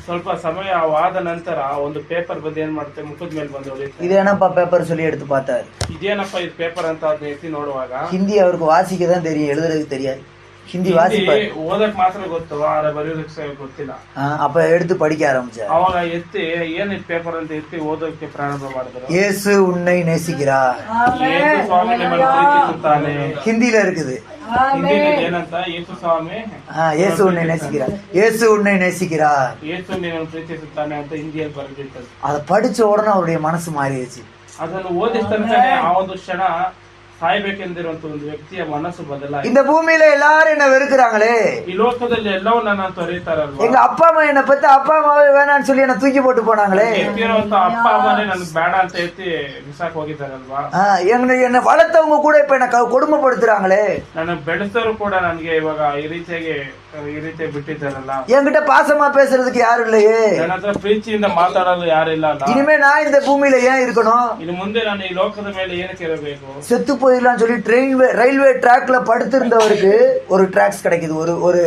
ಸ್ವಲ್ಪ ಸಮಯವಾದ ನಂತರ ಒಂದು ಪೇಪರ್ ಬಂದು ಏನ್ ಮಾಡುತ್ತೆ, ಮುಖದ ಮೇಲೆ ಬಂದು ಹೊಡೆಯುತ್ತೆ. இது என்னப்பா பேப்பர் சொல்லி எடுத்து பார்த்தாரு. ಇದೇನಪ್ಪ ಇದು ಪೇಪರ್ ಅಂತ ಅದನ್ನ ಎತ್ತಿ ನೋಡುವಾಗ ஹிந்தி அவருக்கு வாசிக்க தான் தெரியும், எழுதுறதுக்கு தெரியாது. ஹிந்தி வாசிப்பாரு, ಓದಕ್ ಮಾತ್ರ ಗೊತ್ತು, ಆದ್ರೆ ಬರೆಯೋದಕ್ಕೆ ಗೊತ್ತಿಲ್ಲ. அப்ப எடுத்து படிக்க ஆரம்பிச்சாரு. ಅವಾಗ ಎತ್ತಿ ಏನ್ ಇದು ಪೇಪರ್ ಅಂತ ಎತ್ತಿ ಓದೋಕೆ ಪ್ರಾರಂಭ ಮಾಡಿದ್ರು. இயேசு உன்னை நேசிக்கிறார், ಯೇಸು ಸ್ವಾಮಿ ನಿಮ್ಮನ್ನು ಪ್ರೀತಿಸುತ್ತಾನೆ. ஹிந்தில இருக்குது. ಹಿಂದಿನಲ್ಲಿ ಏನಂತ, ಯೇಸು ಸ್ವಾಮಿ இயேசு உன்னை நேசிக்கிறார், இயேசு உன்னை நேசிக்கிறார், ಯೇಸು ನಿನ್ನನ್ನು ಪ್ರೀತಿಸುತ್ತಾನೆ ಅಂತ ಹಿಂದಿಯಲ್ಲಿ ಬರೆದಿರ್ತದೆ. அதை படிச்ச உடனே அவருடைய மனசு மாறிடுச்சு. ಅದನ್ನು ಓದಿದ ತನಕನೇ ಆ ಒಂದು ಕ್ಷಣ ಸಾಯ್ಬೇಕೆಂದಿರುವಂತ ಒಂದು ವ್ಯಕ್ತಿಯ ಮನಸ್ಸು ಬದಲಾಯಿತು. இந்த பூமியில எல்லாரும் என்ன வெறுக்கிறாங்களே, ಈ ಲೋಕದಲ್ಲಿ ಎಲ್ಲವೂ ನನ್ನ ತೊರೆಯುತ್ತಾರಲ್ವಾ, எங்க அப்பா அம்மா என்ன பத்தி அப்பா அம்மாவே வேணான்னு சொல்லி என்ன தூக்கி போட்டு போனாங்களே, ಎತ್ತಿರುವಂತ ಅಪ್ಪ ಅಮ್ಮನೇ ನನ್ಗೆ ಬೇಡ ಅಂತ ಎತ್ತಿ ಬಿಸಾಕ್ ಹೋಗಿದ್ದಾರಲ್ವಾ, என்ன வளர்த்தவங்க கூட இப்ப என்ன கொடுமைப்படுத்துறாங்களே, ನನ್ನ ಬೆಳೆಸೋರು ಕೂಡ ನನ್ಗೆ ಇವಾಗ ಈ ರೀತಿ ಬಿಟ್ಟಿದ್ದಾರಲ್ಲ, என்கிட்ட பாசமா பேசுறதுக்கு யாரும் இல்லையே, ನನ್ನ ಹತ್ರ ಪ್ರೀತಿಯಿಂದ ಮಾತಾಡಲು ಯಾರಿಲ್ಲ, இனிமே நான் இந்த பூமியில ஏன் இருக்கணும், ಇನ್ನು ಮುಂದೆ ನಾನು ಈ ಲೋಕದ ಮೇಲೆ ಏನಕ್ಕೆ ಇರಬೇಕು, செத்து போயிடலாம் சொல்லி ரயில்வே ட்ராக்ல படுத்திருந்தவருக்கு ஒரு டிராக்ஸ் கிடைக்குது, ஒரு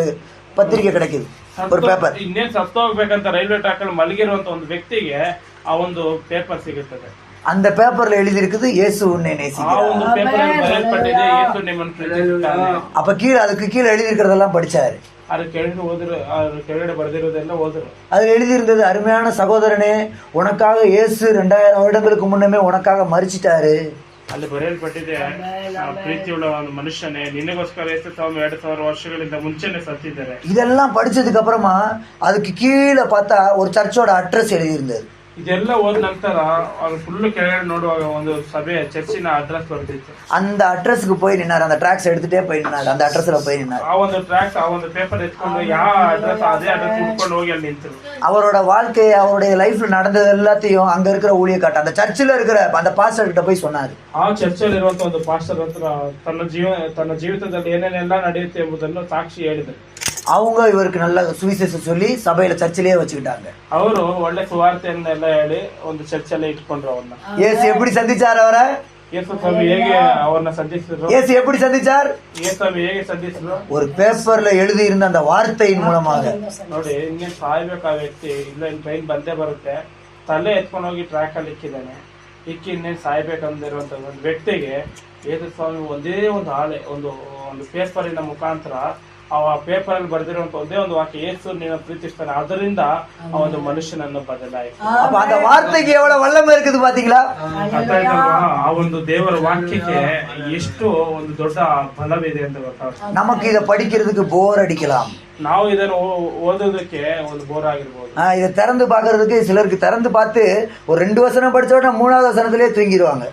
பத்திரிக்கை கிடைக்குது, ஒரு பேப்பர். ಇನ್ನೇನ್ ಸತ್ತೋಗ್ಬೇಕಂತ ರೈಲ್ವೆ ಟ್ರ್ಯಾಕ್ ಅಲ್ಲಿ ಮಲಗಿರುವಂತ ಒಂದು ವ್ಯಕ್ತಿಗೆ ಆ ಒಂದು ಪೇಪರ್ ಸಿಗುತ್ತದೆ. அந்த பேப்பர்ல எழுதி இருக்குது இயேசு உன்னை நேசிக்கிறார். ಆ ಒಂದು ಪೇಪರ್ ಬರೆಯಲ್ಪಟ್ಟಿದೆ, ಯೇಸು ನಿಮ್ಮನ್ನು ಪ್ರೀತಿಸುತ್ತಾನೆ. அப்ப அதுக்கு கீழே எழுதி இருக்கிறதெல்லாம் படிச்சாரு. அது ಕೆಳಗಡೆ ಬರೆದಿರೋದೆಲ್ಲ ಓದ್ರು. அதுல எழுதி இருந்தது, அருமையான சகோதரனே, உனக்காக இயேசு 2000 வருடங்களுக்கு முன்னமே உனக்காக மரிச்சிட்டாரு. ಅಲ್ಲಿ ಬರೆಯಲ್ಪಟ್ಟಿದೆ, ಪ್ರೀತಿಯುಳ್ಳ ಒಂದು ಮನುಷ್ಯನೇ, ನಿನಗೋಸ್ಕರ ಯೇಸು ಸ್ವಾಮಿ 2000 ವರ್ಷಗಳಿಂದ ಮುಂಚೆನೆ ಸತ್ತಿದ್ದಾರೆ. இதெல்லாம் படிச்சதுக்கு அப்புறமா அதுக்கு கீழே பார்த்தா ஒரு சர்ச்சோட அட்ரஸ் எழுதி இருந்தது. ಇದೆಲ್ಲ ಹೋದ ನಂತರ ಅವ್ರು ಫುಲ್ ಕೆಳಗಡೆ ನೋಡುವಾಗ ಒಂದು ಸಭೆ ಚರ್ಚಿನ ಅಡ್ರೆಸ್ ಬರ್ತಿತ್ತು. அந்த அட்ரஸ்க்கு போய் நின்னாரு, அந்த ட்ராக்ஸ் எடுத்துட்டே போய் நின்னாரு, அந்த அட்ரஸ்ல போய் நின்னாரு. ಆ ಒಂದು ಟ್ರ್ಯಾಕ್ ಆ ಒಂದು ಪೇಪರ್ ಎತ್ಕೊಂಡು ಯಾವ ಅಡ್ರೆಸ್ ಅದೇ ಅಡ್ರೆಸ್ ಹುಡ್ಕೊಂಡು ಹೋಗಿ ಅಲ್ಲಿ ನಿಂತರು. அவரோட வாழ்க்கை, அவருடைய லைஃப்ல நடந்தது எல்லாத்தையும் அங்க இருக்கிற ஊழியக்காரர், அந்த சர்ச்சில் இருக்கிற அந்த பாஸ்டர் கிட்ட போய் சொன்னாரு. ಆ ಚರ್ಚಲ್ಲಿ ಇರುವಂತ ಒಂದು ಪಾಸ್ಟರ್ ಹತ್ರ ತನ್ನ ಜೀವಿತದಲ್ಲಿ ಏನೇನೆಲ್ಲ ನಡೆಯುತ್ತೆ ಎಂಬುದನ್ನು ಸಾಕ್ಷಿ ಹೇಳಿದರು. அவங்க இவருக்கு நல்ல சுவிசேஷம் சொல்லி சபையில சர்ச்சிலேயே வச்சுக்கிட்டாங்க. ಅವರು ಒಳ್ಳೆ ಸುವಾರ್ತೆಯನ್ನೆಲ್ಲ ಹೇಳಿ ಒಂದು ಚರ್ಚಲ್ಲೇ ಇಟ್ಕೊಂಡ್ರು ಅವನ್ನ. இயேசு எப்படி சந்திச்சார் அவரை? ಯೇಸು ಸ್ವಾಮಿ ಹೇಗೆ ಅವರನ್ನ ಸಂಧಿಸಿದ್ರು? இயேசு எப்படி சந்திச்சார்? ಯೇಸು ಸ್ವಾಮಿ ಹೇಗೆ ಸಂಧಿಸಿದ್ರು? ஒரு பேப்பர்ல எழுதி இருந்த அந்த வார்த்தையின் மூலமாக. ನೋಡಿ, ಇನ್ನೇನು ಸಾಯ್ಬೇಕು ಆ ವ್ಯಕ್ತಿ, ಇಲ್ಲ ಇನ್ ಟ್ರೈನ್ ಬಂದೇ ಬರುತ್ತೆ, ತಲೆ ಎತ್ಕೊಂಡು ಹೋಗಿ ಟ್ರ್ಯಾಕ್ ಅಲ್ಲಿ ಇಕ್ಕಿದ್ದಾನೆ, ಇಕ್ಕಿ ಇನ್ನೇನು ಸಾಯ್ಬೇಕಂದಿರುವಂತ ಒಂದು ವ್ಯಕ್ತಿಗೆ ಯೇಸು ಸ್ವಾಮಿ ಒಂದೇ ಒಂದು ಹಾಳೆ ಒಂದು ಪೇಪರಿನ ಮುಖಾಂತರ ಆ ಪೇಪರ್ ಅಲ್ಲಿ ಬರೆದಿರುವಂತ ಒಂದೇ ಒಂದು ವಾಕ್ಯ, ಯೇಸು ನಿನ್ನ ಪ್ರೀತಿಸ್ತಾನೆ, ಅದರಿಂದ ಆ ಒಂದು ಮನುಷ್ಯನನ್ನು ಬದಲಾಯಿಸಿ. அந்த வார்த்தைக்கு எவ்வளவு வல்லமை இருக்குது பாத்தீங்களா? ಆ ಒಂದು ದೇವರ ವಾಕ್ಯಕ್ಕೆ ಎಷ್ಟು ಒಂದು ದೊಡ್ಡ ಬಲವಿದೆ ಅಂತ ಗೊತ್ತಾಗುತ್ತೆ. நமக்கு இதை படிக்கிறதுக்கு போர் அடிக்கலாம், ನಾವು ಇದನ್ನು ಓದೋದಕ್ಕೆ ಒಂದು ಬೋರ್ ಆಗಿರ್ಬೋದು. இதை திறந்து பாக்குறதுக்கு சிலருக்கு திறந்து பார்த்து ஒரு 2 வசனம் படிச்ச உடனே 3வது வசனத்திலே தூங்கிடுவாங்க.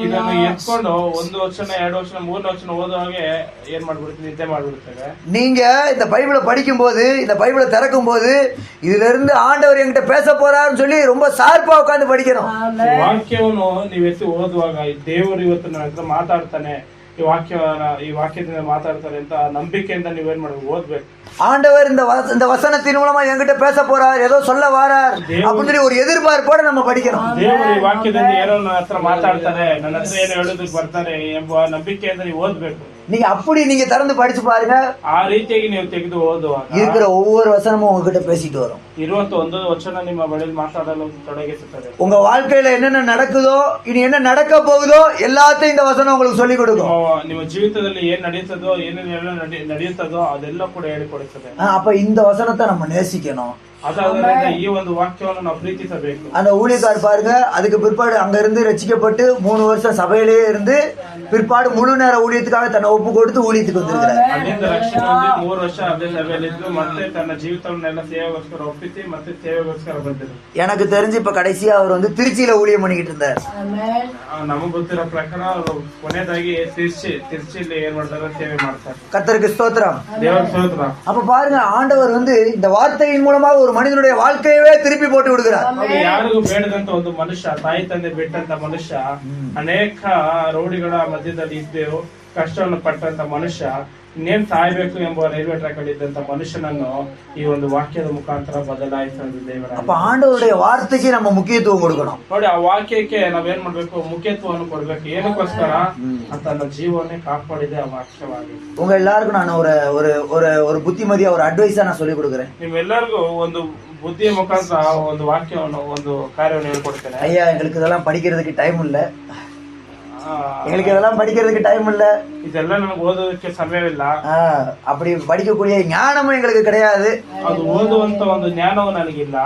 ಇದನ್ನು ಎತ್ಕೊಂಡು 1 ವರ್ಷ 2 ವರ್ಷ 3 ವರ್ಷ ಓದುವಾಗೆ ಏನ್ ಮಾಡ್ಬಿಡ್ತೀವಿ, ನಿದ್ದೆ ಮಾಡ್ಬಿಡ್ತೇವೆ. நீங்க இந்த பைபிளை படிக்கும் போது, இந்த பைபிளை திறக்கும் போது, இதுல இருந்து ஆண்டவர் என்கிட்ட பேச போறாருன்னு சொல்லி ரொம்ப சார்பா உட்கார்ந்து படிக்கணும். ವಾಕ್ಯವನ್ನು ನೀವು ಎತ್ತಿ ಓದುವಾಗ ದೇವರು ಇವತ್ತು ನನ್ನ ಹತ್ರ ಮಾತಾಡ್ತಾನೆ, ಈ ವಾಕ್ಯದಿಂದ ಮಾತಾಡ್ತಾರೆ ಅಂತ ನಂಬಿಕೆಯಿಂದ ನೀವೇನ್ ಮಾಡ್ಬೇಕು, ಓದ್ಬೇಕು. ஆண்டவர் இந்த வசனத்தின் மூலமா என்கிட்ட பேச போறார், ஏதோ சொல்ல வாரார் அப்படின்னு சொல்லி ஒரு எதிர்பார்ப்போட நம்ம படிக்கணும். ದೇವರು ಈ ವಾಕ್ಯದಿಂದ ಏನೋ ನನ್ನ ಹತ್ರ ಮಾತಾಡ್ತಾರೆ, ನನ್ನ ಹತ್ರ ಏನೋ ಹೇಳೋದಕ್ಕೆ ಬರ್ತಾರೆ ಎಂಬ ನಂಬಿಕೆಯಿಂದ ನೀವು ಓದ್ಬೇಕು. நீங்க திறந்து படிச்சு பாருங்க. ಆ ರೀತಿಯಾಗಿ ನೀವು ತೆಗೆದು ಓದುವಾಗ இருக்கிற ஒவ்வொரு வசனமும் உங்ககிட்ட பேசிட்டு வரும். ಇರುವಂತ ಒಂದು ವಚನ ನಿಮ್ಮ ಬಳಿ ಮಾತಾಡಲು ತೊಡಗಿಸುತ್ತದೆ. உங்க வாழ்க்கையில என்னென்ன நடக்குதோ, இனி என்ன நடக்க போகுதோ எல்லாத்தையும் இந்த வசனம் உங்களுக்கு சொல்லி கொடுக்கும். ನಿಮ್ಮ ಜೀವಿತದಲ್ಲಿ ಏನ್ ನಡೆಯುತ್ತದೋ, ಏನೇನೆಲ್ಲ ನಡೆಯುತ್ತದೋ ಅದೆಲ್ಲ ಕೂಡ ಹೇಳಿಕೊಡುತ್ತದೆ. அப்ப இந்த வசனத்தை நம்ம நேசிக்கணும். ಅದಾದ್ರಿಂದ ಈ ಒಂದು ವಾಕ್ಯವನ್ನು ನಾವು ಪ್ರೀತಿಸಬೇಕು. அந்த ஊழியக்கார் பாருங்க, அதுக்கு பிற்பாடு அங்க இருந்து ரட்சிக்கப்பட்டு 3 வருஷம் சபையிலேயே இருந்து பிற்பாடு முழு நேர ஊழியத்துக்காக தன்னை ஒப்பு கொடுத்து ஊழியத்துக்கு வந்திருக்கிறார். ಅಲ್ಲಿಂದ ರಕ್ಷಣೆ ಹೊಂದಿ 3 ವರ್ಷ ಅದೇ ಸಭೆಯಲ್ಲಿದ್ದು ಮತ್ತೆ ತನ್ನ ಜೀವಿತವನ್ನೆಲ್ಲ ಸೇವೆಗೋಸ್ಕರ ಒಪ್ಪಿಸಿ ಮತ್ತೆ ಸೇವೆಗೋಸ್ಕರ ಬಂದರು. எனக்கு தெரிஞ்சு இப்ப கடைசியா அவர் வந்து திருச்சியில ஊழியம் பண்ணிக்கிட்டு இருந்தார். ನಮಗೆ ಗೊತ್ತಿರೋ ಪ್ರಕಾರ ಅವರು ಕೊನೆಯದಾಗಿ ತಿರ್ಚಿಯಲ್ಲಿ ಏನ್ ಮಾಡ್ತಾರೆ, ಸೇವೆ ಮಾಡ್ತಾರೆ. கர்த்தருக்கு ஸ்தோத்திரம், ದೇವರ ಸ್ತೋತ್ರ. அப்ப பாருங்க, ஆண்டவர் வந்து இந்த வார்த்தையின் மூலமாக ஒரு மனிதனுடைய வாழ்க்கையவே திருப்பி போட்டு விடுகிறார். ಯಾರಿಗೂ ಬೇಡದಂತ ಒಂದು ಮನುಷ್ಯ, ತಾಯಿ ತಂದೆ ಬಿಟ್ಟಂತ ಮನುಷ್ಯ, ಅನೇಕ ರೌಡಿಗಳ ಮಧ್ಯದಲ್ಲಿ ಇದ್ದು ಕಷ್ಟವನ್ನು ಪಟ್ಟಂತ ಮನುಷ್ಯ, ಇನ್ನೇನ್ ಸಾಯ್ಬೇಕು ಎಂಬ ರೈಲ್ವೆ ಟ್ರ್ಯಾಕ್ ಅಲ್ಲಿ ಇದ್ದಂತ ಮನುಷ್ಯನನ್ನು ಈ ಒಂದು ವಾಕ್ಯದ ಮುಖಾಂತರ ಬದಲಾಯಿಸೋದು ದೇವರ. அப்ப ஆண்டவருடைய வார்த்தைக்கு நம்ம முக்கியத்துவம் கொடுக்கணும். ನೋಡಿ, ಆ ವಾಕ್ಯಕ್ಕೆ ನಾವೇನ್ ಮಾಡ್ಬೇಕು, ಮುಖ್ಯತ್ವವನ್ನು ಕೊಡ್ಬೇಕು. ಏನಕ್ಕೋಸ್ಕರ ತನ್ನ ಜೀವವನ್ನೇ ಕಾಪಾಡಿದೆ ಆ ವಾಕ್ಯವಾಗಿ. உங்க எல்லாருக்கும் நான் ஒரு ஒரு ஒரு ஒரு புத்திமதியா ஒரு அட்வைஸா நான் சொல்லி கொடுக்குறேன். ನಿಮ್ಮೆಲ್ಲರಿಗೂ ಒಂದು ಬುದ್ಧಿಯ ಮುಖಾಂತರ ಒಂದು ವಾಕ್ಯವನ್ನು, ಒಂದು ಕಾರ್ಯವನ್ನು ಹೇಳ್ಕೊಡ್ತೇನೆ. ஐயா, எங்களுக்கு இதெல்லாம் படிக்கிறதுக்கு டைம் இல்ல, எங்களுக்கு இதெல்லாம் படிக்கிறதுக்கு டைம் இல்ல, ಇದೆಲ್ಲ ನನಗೆ ಓದೋದಕ್ಕೆ ಸಮಯವಿಲ್ಲ, அப்படி படிக்கக்கூடிய ஞானமும் எங்களுக்கு கிடையாது, ಅದು ಓದುವಂತ ಒಂದು ಜ್ಞಾನವೂ ನನಗಿಲ್ಲ,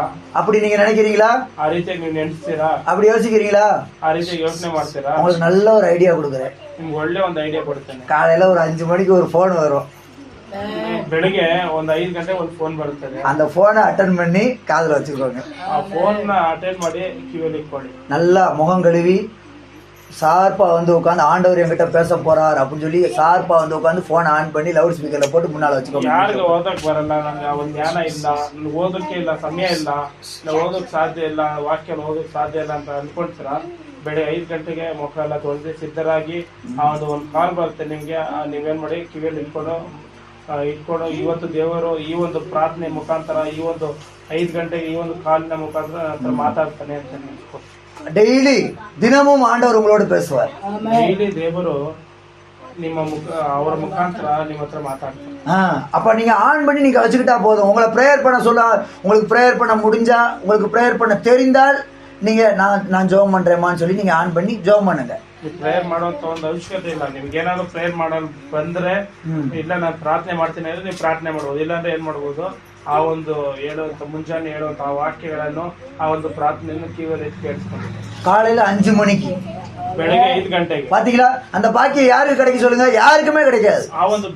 அப்படி நீங்க நினைக்கிறீங்களா? ಆ ರೀತಿಯಾಗಿ ನೀವು ನೆನೆಸ್ತೀರಾ? அப்படி யோசிக்கிறீங்களா? ಆ ರೀತಿಯಾಗಿ ಯೋಚನೆ ಮಾಡ್ತೀರಾ? உங்களுக்கு நல்ல ஒரு ஐடியா கொடுக்குறேன். ನಿಮ್ಗೆ ಒಳ್ಳೆ ಒಂದು ಐಡಿಯಾ ಕೊಡ್ತೇನೆ. காலையில ஒரு 5 மணிக்கு ஒரு போன் வரும். ಬೆಳಿಗ್ಗೆ ಒಂದು 5 ಗಂಟೆ ಒಂದು ಫೋನ್ ಬರುತ್ತದೆ. அந்த போனை அட்டென்ட் பண்ணி காதுல வச்சுக்கோங்க. ಆ ಫೋನ್ ನ ಅಟೆಂಡ್ ಮಾಡಿ ಕಿವಿಯಲ್ಲಿ ಇಟ್ಕೊಳ್ಳಿ. நல்லா முகம் கழுவி ஷார்ப்பா வந்து உட்காந்து ஆண்டவர் என்கிட்ட பேச போறார் அப்படின்னு சொல்லி ஷார்ப்பா வந்து உட்காந்து போனை ஆன் பண்ணி லவுட் ஸ்பீக்கர்ல போட்டு முன்னால வச்சுக்கோங்க. ಯಾರಿಗೂ ಓದಕ್ ಬರಲ್ಲ, ನನಗೆ ಆ ಒಂದು ಜ್ಞಾನ ಇಲ್ಲ, ನನಗೆ ಓದಕ್ಕೆ ಇಲ್ಲ, ಸಮಯ ಇಲ್ಲ, ನಾವು ಓದಕ್ ಸಾಧ್ಯ ಇಲ್ಲ, ವಾಕ್ಯ ಓದಕ್ ಸಾಧ್ಯ ಇಲ್ಲ ಅಂತ ಅನ್ಕೊಂತೀರಾ, ಬೆಳಗ್ಗೆ 5 ಗಂಟೆಗೆ ಮುಖ ಎಲ್ಲ ತೊಳೆದು ಸಿದ್ಧರಾಗಿ ಆ ಒಂದು ಕಾಲ್ ಬರುತ್ತೆ ನಿಮ್ಗೆ. ನೀವೇನ್ ಮಾಡಿ, ಕಿವಿಯಲ್ಲಿ ಇಟ್ಕೊಂಡು ಇವತ್ತು ದೇವರು ಈ ಒಂದು ಪ್ರಾರ್ಥನೆ ಮುಖಾಂತರ, ಈ ಒಂದು 5 ಗಂಟೆಗೆ ಈ ಒಂದು ಕಾಲಿನ ಮುಖಾಂತರ ಮಾತಾಡ್ತಾನೆ ಅಂತ டெய்லி தினமும் ஆண்டவர் உங்களோட பேசுவார். ಡೈಲಿ ದೇವರು ಅವರ ಮುಖಾಂತರ ನಿಮ್ಮ ಹತ್ರ ಮಾತಾಡ್ತಾರೆ. அப்ப நீங்க ஆன் பண்ணி நீங்க வச்சுக்கிட்டா போதும். உங்களை ப்ரேயர் பண்ண சொல்ல, உங்களுக்கு ப்ரேயர் பண்ண முடிஞ்சா, உங்களுக்கு ப்ரேயர் பண்ண தெரிந்தால் நீங்க நான் ஜெபம் பண்றேமான்னு சொல்லி நீங்க ಆನ್ பண்ணி ಜೆಬಂ பண்ணுங்க. ನೀವು ಪ್ರೇಯರ್ ಮಾಡುವಂತ ಒಂದು ಅವಶ್ಯಕತೆ ಇಲ್ಲ. ನಿಮ್ಗೆ ಏನಾದ್ರು ಪ್ರೇಯರ್ ಮಾಡಲು ಬಂದ್ರೆ, ಇಲ್ಲ ನಾನು ಪ್ರಾರ್ಥನೆ ಮಾಡ್ತೀನಿ ಅಂದ್ರೆ ನೀವು ಪ್ರಾರ್ಥನೆ ಮಾಡ್ಬೋದು. ಇಲ್ಲಾಂದ್ರೆ ಏನ್ ಮಾಡ್ಬೋದು, ಆ ಒಂದು ಹೇಳುವಂತ ಮುಂಜಾನೆ ಹೇಳುವಂತ ವಾಕ್ಯಗಳನ್ನು, ಆ ಒಂದು ಪ್ರಾರ್ಥನೆಯನ್ನು ಕಿವಿಯಲ್ಲಿ ಕೇಳಿಸ್ಕೊಂಡು காலையில 5 மணிக்கு, ಬೆಳಗ್ಗೆ 5 ಗಂಟೆಗೆ. பாத்தீங்களா? அந்த பாக்கியம் யாருக்கு கிடைக்கும் சொல்லுங்க? யாருக்குமே கிடைக்காது. ಆ ಒಂದು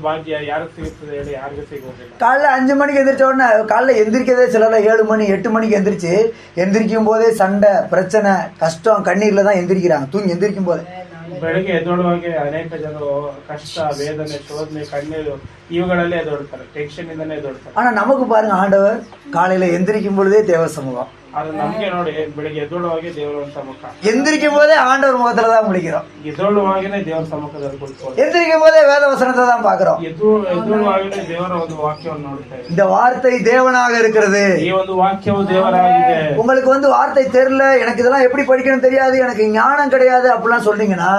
ಭಾಗ್ಯ ಯಾರಿಗೆ ಸಿಗುತ್ತದೆ ಹೇಳಿ? ಯಾರಿಗೂ ಸಿಗೋದಿಲ್ಲ. காலைல 5 மணிக்கு எந்திரிச்ச உடனே, காலைல எந்திரிக்கதே சிலர் 7 மணி 8 மணிக்கு எந்திரிச்சு, எந்திரிக்கும் போதே சண்டை, பிரச்சனை, கஷ்டம், கண்ணீர்ல தான் எந்திரிக்கிறாங்க. தூங்கி எந்திரிக்கும் போதே ಬೆಳಗ್ಗೆ ಎದ್ದೊಡುವಾಗ ಅನೇಕ ಜನರು ಕಷ್ಟ, ವೇದನೆ, ಶೋಧನೆ, ಕಣ್ಣೀರು ಇವುಗಳಲ್ಲೇ ಎದ್ದೊಡ್ತಾರೆ, ಟೆನ್ಷನ್ ಇಂದನೇ ಎದ್ದೊಡ್ತಾರೆ. ஆனா நமக்கு பாருங்க, ஆண்டவர் காலையில எந்திரிக்கும் பொழுதே தேவ சமூகம். ಆದ್ರೆ ನಮ್ಗೆ ನೋಡಿ, ಬೆಳಿಗ್ಗೆ ಎದ್ದೊಡುವಾಗೆ ದೇವರ ಸಮ್ಮುಖ, எந்திரிக்கும் போதே ஆண்டவர் முகத்துல தான் முடிக்கிறோம். ಎದ್ದೊಳ್ಳುವಾಗನೇ ದೇವರ ಸಮ್ಮುಖದಲ್ಲಿ ಕುಳಿತುಕೊಳ್ಳಿ. எந்திரிக்கும் போதே வேத வசனத்தை தான் பாக்குறோம். ಎದ್ದೊಳ್ಳುವಾಗನೇ ದೇವರ ಒಂದು ವಾಕ್ಯವನ್ನು ನೋಡುತ್ತೇವೆ. இந்த வார்த்தை தேவனாக இருக்கிறது. ಈ ಒಂದು ವಾಕ್ಯವು ದೇವರಾಗಿದೆ. உங்களுக்கு வார்த்தை தெரியல, எனக்கு இதெல்லாம் எப்படி படிக்கணும் தெரியாது, எனக்கு ஞானம் கிடையாது அப்படிலாம் சொல்றீங்கன்னா,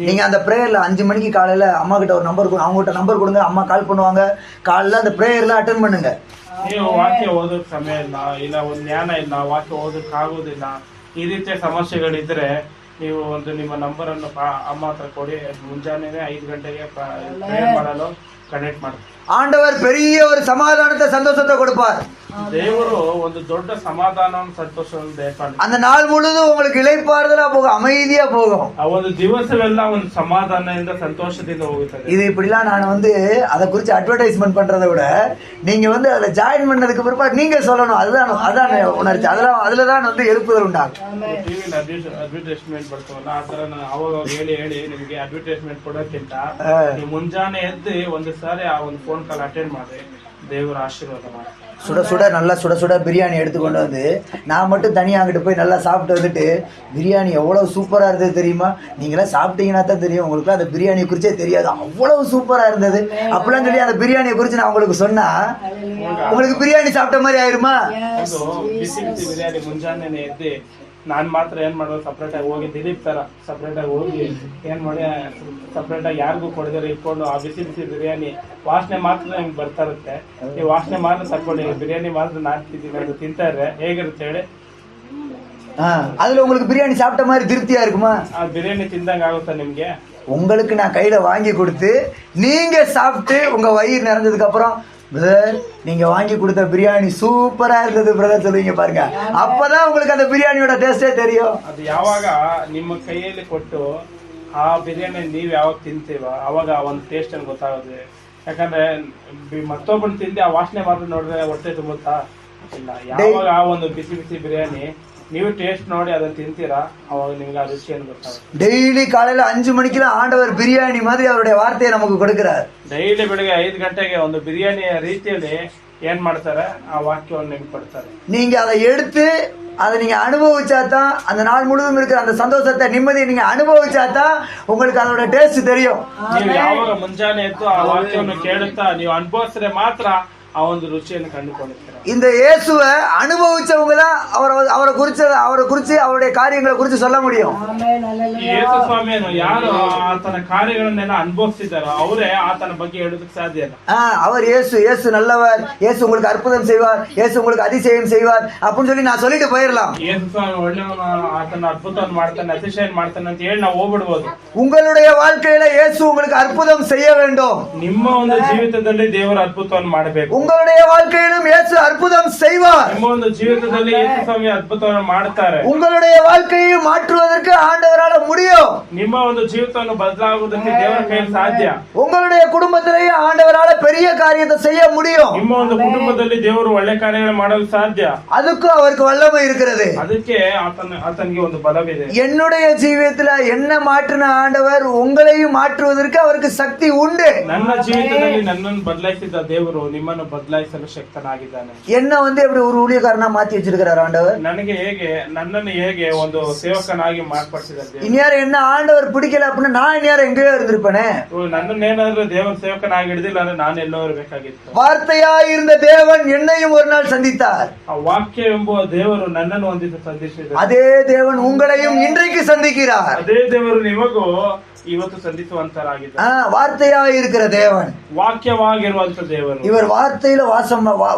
நீங்க அந்த பிரேயர்ல 5 மணிக்கு காலையில அம்மா கிட்ட ஒரு நம்பர், அவங்ககிட்ட நம்பர் கொடுங்க, அம்மா கால் பண்ணுவாங்க. காலையில அந்த பிரேயர்ல அட்டென்ட் பண்ணுங்க. ನೀವು ವಾಕ್ಯ ಓದೋಕ್ ಸಮಯ ಇಲ್ಲ ಒಂದು ಜ್ಞಾನ ಇಲ್ಲ, ವಾಕ್ಯ ಓದೋಕ್ ಆಗೋದಿಲ್ಲ, ಈ ರೀತಿಯ ಸಮಸ್ಯೆಗಳಿದ್ರೆ ನೀವು ನಿಮ್ಮ ನಂಬರ್ ಅನ್ನು ಅಮ್ಮ ಹತ್ರ ಕೊಡಿ. ಮುಂಜಾನೆ 5 ಗಂಟೆಗೆ ಪ್ರೇಯರ್ ಮಾಡಲು ಕನೆಕ್ಟ್ ಮಾಡಿ. ஆண்டவர் பெரிய ஒரு சமாதானத்தை, சந்தோஷத்தை கொடுப்பார். ದೇವರು ಒಂದು ದೊಡ್ಡ ಸಮಾಧಾನವನ್ನು, ಸಂತೋಷವನ್ನು ದಯಪಾಡಿ. அந்த நாள் முழுதும் உங்களுக்கு இளைப்பாறுதலா போகும், அமைதியா போகும். ಆ ಒಂದು ದಿವಸವೆಲ್ಲ ಒಂದು ಸಮಾಧಾನದಿಂದ, ಸಂತೋಷದಿಂದ ಹೋಗುತ್ತದೆ. இது இப்படிலாம் நான் அதை குறித்து அட்வர்டைஸ்மெண்ட் பண்றதை விட, நீங்க அதுல ஜாயின் பண்ணதுக்கு பிற்பாடு நீங்க சொல்லணும். அதான் உணர்ச்சி. அதுல தான் எழுப்புதல் உண்டாகும். ಟಿವಿಲಿ ಅಡ್ವರ್ಟೈಸ್ಮೆಂಟ್ ಬರ್ತಾವಲ್ಲ, ಆ ತರ ಅವಾಗ ಹೇಳಿ ನಿಮ್ಗೆ ಅಡ್ವರ್ಟೈಸ್ಮೆಂಟ್ ಕೊಡೋಕ್ಕಿಂತ ನೀವು ಮುಂಜಾನೆ ಎದ್ದು ಒಂದು ಸಾರಿ ಆ ಒಂದು ಫೋನ್ ಕಾಲ್ ಅಟೆಂಡ್ ಮಾಡಿ ದೇವರ ಆಶೀರ್ವಾದ ಮಾಡಿ. நல்லா சுட பிரியாணி எடுத்துக்கொண்டு வந்து, நான் மட்டும் தனியாக அங்கிட்டு போய் நல்லா சாப்பிட்டு வந்துட்டு, பிரியாணி எவ்வளவு சூப்பரா இருந்தது தெரியுமா, நீங்களாம் சாப்பிட்டீங்கன்னா தான் தெரியும், உங்களுக்கு அந்த பிரியாணியை குறிச்சே தெரியாது, அவ்வளவு சூப்பரா இருந்தது அப்படிலாம் சொல்லி அந்த பிரியாணியை குறித்து நான் உங்களுக்கு சொன்னா, உங்களுக்கு பிரியாணி சாப்பிட்ட மாதிரி ஆயிருமா? ಬಿಸಿ ಬಿರಿಯಾನಿ ಮುಂಜಾನೆ ಎದ್ದು ನಾನ್ ಮಾತ್ರ ಏನ್ ಮಾಡೋದು, ಸಪ್ರೇಟ್ ಆಗಿ ಹೋಗಿ ದಿಲೀಪ್ ತರ ಸಪ್ರೇಟ್ ಆಗಿ ಹೋಗಿ ಏನ್ ಮಾಡಿ ಸಪ್ರೇಟ್ ಆಗಿ ಯಾರಿಗೂ ಕೊಡದಿರ ಇಟ್ಕೊಂಡು ಆ ಬಿಸಿ ಬಿರಿಯಾನಿ ವಾಸನೆ ಮಾತ್ರ ನಿಮ್ಗೆ ಬರ್ತಾ ಇರುತ್ತೆ. ನೀವು ವಾಸನೆ ಮಾತ್ರ ತಕೊಳ್ಳಿ, ಬಿರಿಯಾನಿ ಮಾತ್ರ ನಾಡ್ತಿದ್ದೀನಿ, ಅದು ತಿಂತಾರೆ ಹೇಗಿರುತ್ತೆ ಹೇಳಿ? அதுல உங்களுக்கு பிரியாணி சாப்பிட்ட மாதிரி திருப்தியா இருக்குமா? ಆ ಬಿರಿಯಾನಿ ತಿಂದಂಗ ಆಗುತ್ತಾ ನಿಮ್ಗೆ? உங்களுக்கு நான் கையில வாங்கி கொடுத்து நீங்க சாப்பிட்டு உங்க வயிறு நிறைஞ்சதுக்கு அப்புறம், பிரதர் நீங்க வாங்கி கொடுத்த பிரியாணி சூப்பரா இருந்தது பிரதர் சொல்லுவீங்க பாருங்க. அப்பதான் உங்களுக்கு அந்த பிரியாணியோட டேஸ்டே தெரியும். ಅದು ಯಾವಾಗ ನಿಮ್ಮ ಕೈಯಲ್ಲಿ ಕೊಟ್ಟು ಆ ಬಿರಿಯಾನಿ ನೀವ್ ಯಾವಾಗ ತಿಂತೀವ ಅವಾಗ ಒಂದು ಟೇಸ್ಟ್ ಅನ್ನು ಗೊತ್ತಾಗುತ್ತೆ. ಯಾಕಂದ್ರೆ ಮತ್ತೊಬ್ಬರು ತಿಂದು ಆ ವಾಸನೆ ಮಾತ್ರ ನೋಡಿದ್ರೆ ಹೊಟ್ಟೆ ತುಂಬುತ್ತಾ? ಇಲ್ಲ. ಯಾವಾಗ ಆ ಒಂದು ಬಿಸಿ ಬಿರಿಯಾನಿ ನೀವು ಟೇಸ್ಟ್ ನೋಡಿ ಅದನ್ನ ತಿಂತೀರಾ, ಅವಾಗ ನಿಮ್ಗೆ ಆ ರುಚಿಯನ್ನು ಗೊತ್ತಾಗುತ್ತೆ. டெய்லி காலையில 5 மணிக்கெல்லாம் ஆண்டவர் பிரியாணி மாதிரி அவருடைய வார்த்தையை நமக்கு கொடுக்கிறார். ಡೈಲಿ ಬೆಳಿಗ್ಗೆ 5 ಗಂಟೆಗೆ ಒಂದು ಬಿರಿಯಾನಿಯ ರೀತಿಯಲ್ಲಿ ಏನ್ ಮಾಡ್ತಾರೆ, ಆ ವಾಕ್ಯವನ್ನು ನಿಮ್ಗೆ ಕೊಡ್ತಾರೆ. நீங்க அதை எடுத்து அதை நீங்க அனுபவிச்சாதான், அந்த நாள் முழுவதும் இருக்கிற அந்த சந்தோஷத்தை, நிம்மதியை நீங்க அனுபவிச்சாதான் உங்களுக்கு அதோட டேஸ்ட் தெரியும். ನೀವು ಯಾವಾಗ ಮುಂಜಾನೆ ಎದ್ದು ಆ ವಾಕ್ಯವನ್ನು ಕೇಳುತ್ತಾ ನೀವು ಅನುಭವಿಸಿದ್ರೆ ಮಾತ್ರ ಆ ಒಂದು ರುಚಿಯನ್ನು ಕಂಡುಕೊಳ್ಳುತ್ತೀರಾ. இந்த இயேசுவை அனுபவிச்சவங்க தான் அவரை குறிச்சு அவருடைய காரியங்களை குறித்து சொல்ல முடியும். ಯೇಸು ಸ್ವಾಮಿಯನ್ನು ಯಾರು ಆತನ ಕಾರ್ಯಗಳನ್ನೆಲ್ಲ ಅನುಭವಿಸಿದಾರೋ ಅವರೇ ಆತನ ಬಗ್ಗೆ ಹೇಳೋದಕ್ಕೆ ಸಾಧ್ಯ ಇಲ್ಲ. அவர் இயேசு நல்லவர், இயேசு உங்களுக்கு அற்புதம் செய்வார், இயேசு உங்களுக்கு அதிசயம் செய்வார் அப்படின்னு சொல்லி நான் சொல்லிட்டு போயிடலாம். ಯೇಸು ಸ್ವಾಮಿ ಒಳ್ಳೆಯವನು, ಆತನ ಅದ್ಭುತವನ್ನು ಮಾಡ್ತಾನೆ, ಅತಿಶಯ ಮಾಡ್ತಾನೆ ಅಂತ ಹೇಳಿ ನಾವು ಹೋಗ್ಬಿಡ್ಬೋದು. உங்களுடைய வாழ்க்கையில இயேசு உங்களுக்கு அற்புதம் செய்ய வேண்டும். ನಿಮ್ಮ ಒಂದು ಜೀವಿತದಲ್ಲಿ ದೇವರ ಅದ್ಭುತವನ್ನು ಮಾಡಬೇಕು. உங்களுடைய வாழ்க்கையிலும் இயேசு அற்புதம் செய்வார். ನಿಮ್ಮ ಒಂದು ಜೀವಿತದಲ್ಲಿ ಯೇಸು ಸ್ವಾಮಿ ಅದ್ಭುತವನ್ನು ಮಾಡ್ತಾರೆ. உங்களுடைய வாழ்க்கையை மாற்றுவதற்கு ஆண்டவரால முடியும். ನಿಮ್ಮ ಒಂದು ಜೀವಿತವನ್ನು ಬದಲಾಗುವುದಕ್ಕೆ ದೇವರ ಕೈಯಲ್ಲಿ ಸಾಧ್ಯ. உங்களுடைய குடும்பத்திலேயே ஆண்டவரால பெரிய காரியத்தை செய்ய முடியும். ನಿಮ್ಮ ಒಂದು ಕುಟುಂಬದಲ್ಲಿ ದೇವರು ಒಳ್ಳೆ ಕಾರ್ಯಗಳು ಮಾಡಲು ಸಾಧ್ಯ. அதுக்கு அவருக்கு வல்லமை இருக்கிறது. ಅದಕ್ಕೆ ಆತನಿಗೆ ಒಂದು ಬಲವಿದೆ. என்னுடைய ஜீவிதத்துல என்ன மாற்றின ஆண்டவர் உங்களையும் மாற்றுவதற்கு அவருக்கு சக்தி உண்டு. ನನ್ನ ಜೀವಿತದಲ್ಲಿ ನನ್ನನ್ನು ಬದಲಾಯಿಸಿದ ದೇವರು ನಿಮ್ಮನ್ನು ಬದಲಾಯಿಸಲು ಶಕ್ತನಾಗಿದ್ದಾನೆ. என்ன எப்படி ஒரு ஊழியக்காரனா மாத்தி வச்சிருக்கிறார் ஆண்டவர்? ನನ್ನನ್ನು ಹೇಗೆ ಒಂದು ಸೇವಕನಾಗಿ ಮಾರ್ಪಡಿಸಿದ್ದಾರೆ. இனியார என்ன ஆண்டவர் பிடிக்கல அப்படின்னா நான் இனியார எங்கேயோ இருந்திருப்பேனே. ನನ್ನನ್ನೇನಾದ್ರೂ ದೇವರ ಸೇವಕನಾಗಿ ಹಿಡಿದಿಲ್ಲ ಅಂದ್ರೆ ನಾನು ಎಲ್ಲೋ ಇರಬೇಕಾಗಿತ್ತು. வார்த்தையாய் இருந்த தேவன் என்னையும் ஒரு நாள் சந்தித்தார். ಆ ವಾಕ್ಯ ಎಂಬ ದೇವರು ನನ್ನನ್ನು ಒಂದಿನ ಸಂಧಿಸಿದ್ದಾರೆ. அதே தேவன் உங்களையும் இன்றைக்கு சந்திக்கிறார். ಅದೇ ದೇವರು ನಿಮಗೂ ಇವತ್ತು ಸಂಧಿಸುವಂತರಾಗಿದ್ದಾರೆ. வார்த்தையாக இருக்கிற தேவன், ವಾಕ್ಯವಾಗಿರುವಂತ ದೇವರು. இவர் வார்த்தையில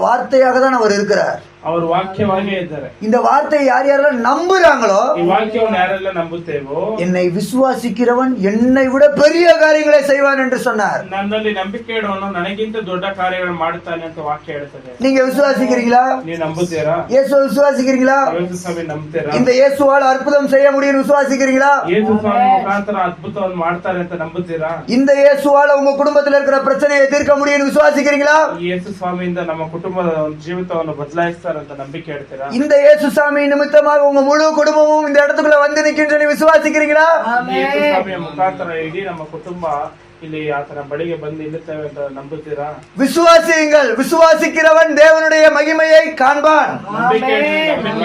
வார்த்தையாக தான் அவர் இருக்கிறார். ಅವರು ವಾಕ್ಯವಾಗೇ ಇದ್ದಾರೆ. இந்த வார்த்தையை யார் யாரெல்லாம் நம்புறாங்களோ, ಈ ವಾಕ್ಯವನ್ನು ಯಾರೆಲ್ಲ ನಂಬುತ್ತೇವೋ, என்னை விசுவாசிக்கிறவன் என்னை விட பெரிய காரியங்களை செய்வான் என்று சொன்னார். ನನ್ನಲ್ಲಿ ನಂಬಿಕೆ ಇಡುವವನು ನನಗಿಂತ ದೊಡ್ಡ ಕಾರ್ಯಗಳನ್ನು ಮಾಡುತ್ತಾನೆ ಅಂತ ವಾಕ್ಯ ಹೇಳ್ತದೆ. நீங்க விசுவாசிக்கிறீங்களா? ನೀವು ನಂಬುತ್ತೀರಾ? இயேசுவை விசுவாசிக்கிறீங்களா? ಯೇಸು ಸ್ವಾಮಿ ನಂಬುತ್ತೀರಾ? இந்த இயேசுவால் அற்புதம் செய்ய முடியும் விசுவாசிக்கிறீங்களா? ಯೇಸು ಸ್ವಾಮಿ ಮುಖಾಂತರ ಅದ್ಭುತವನ್ನು ಮಾಡ್ತಾರೆ ಅಂತ ನಂಬುತ್ತೀರಾ? இந்த இயேசுவால உங்க குடும்பத்துல இருக்கிற பிரச்சனையை தீர்க்க முடியும் விசுவாசிக்கிறீங்களா? ಯೇಸು ಸ್ವಾಮಿಯಿಂದ ನಮ್ಮ ಕುಟುಂಬದ ಜೀವಿತವನ್ನು ಬದಲಾಯಿಸ್ತಾರೆ ಅಂತ ನಂಬಿಕೆ ಹೇಳ್ತೀರಾ? இந்த இயேசு சாமி நிமித்தமாக உங்க முழு குடும்பமும் இந்த இடத்துக்குள்ள வந்து நிக்கின்ற விசுவாசிக்கிறீங்களா? ಯೇಸು ಸ್ವಾಮಿಯ ಮುಖಾಂತರ ಇಡೀ ನಮ್ಮ ಕುಟುಂಬ ಇಲ್ಲಿ ಆತನ ಬಳಿಗೆ ಬಂದು ನಿಲ್ಲುತ್ತೇವೆ ಅಂತ ನಂಬುತ್ತೀರಾ? விசுவாசியுங்கள். விசுவாசிக்கிறவன் தேவனுடைய மகிமையை காண்பான். ನಂಬಿಕೆ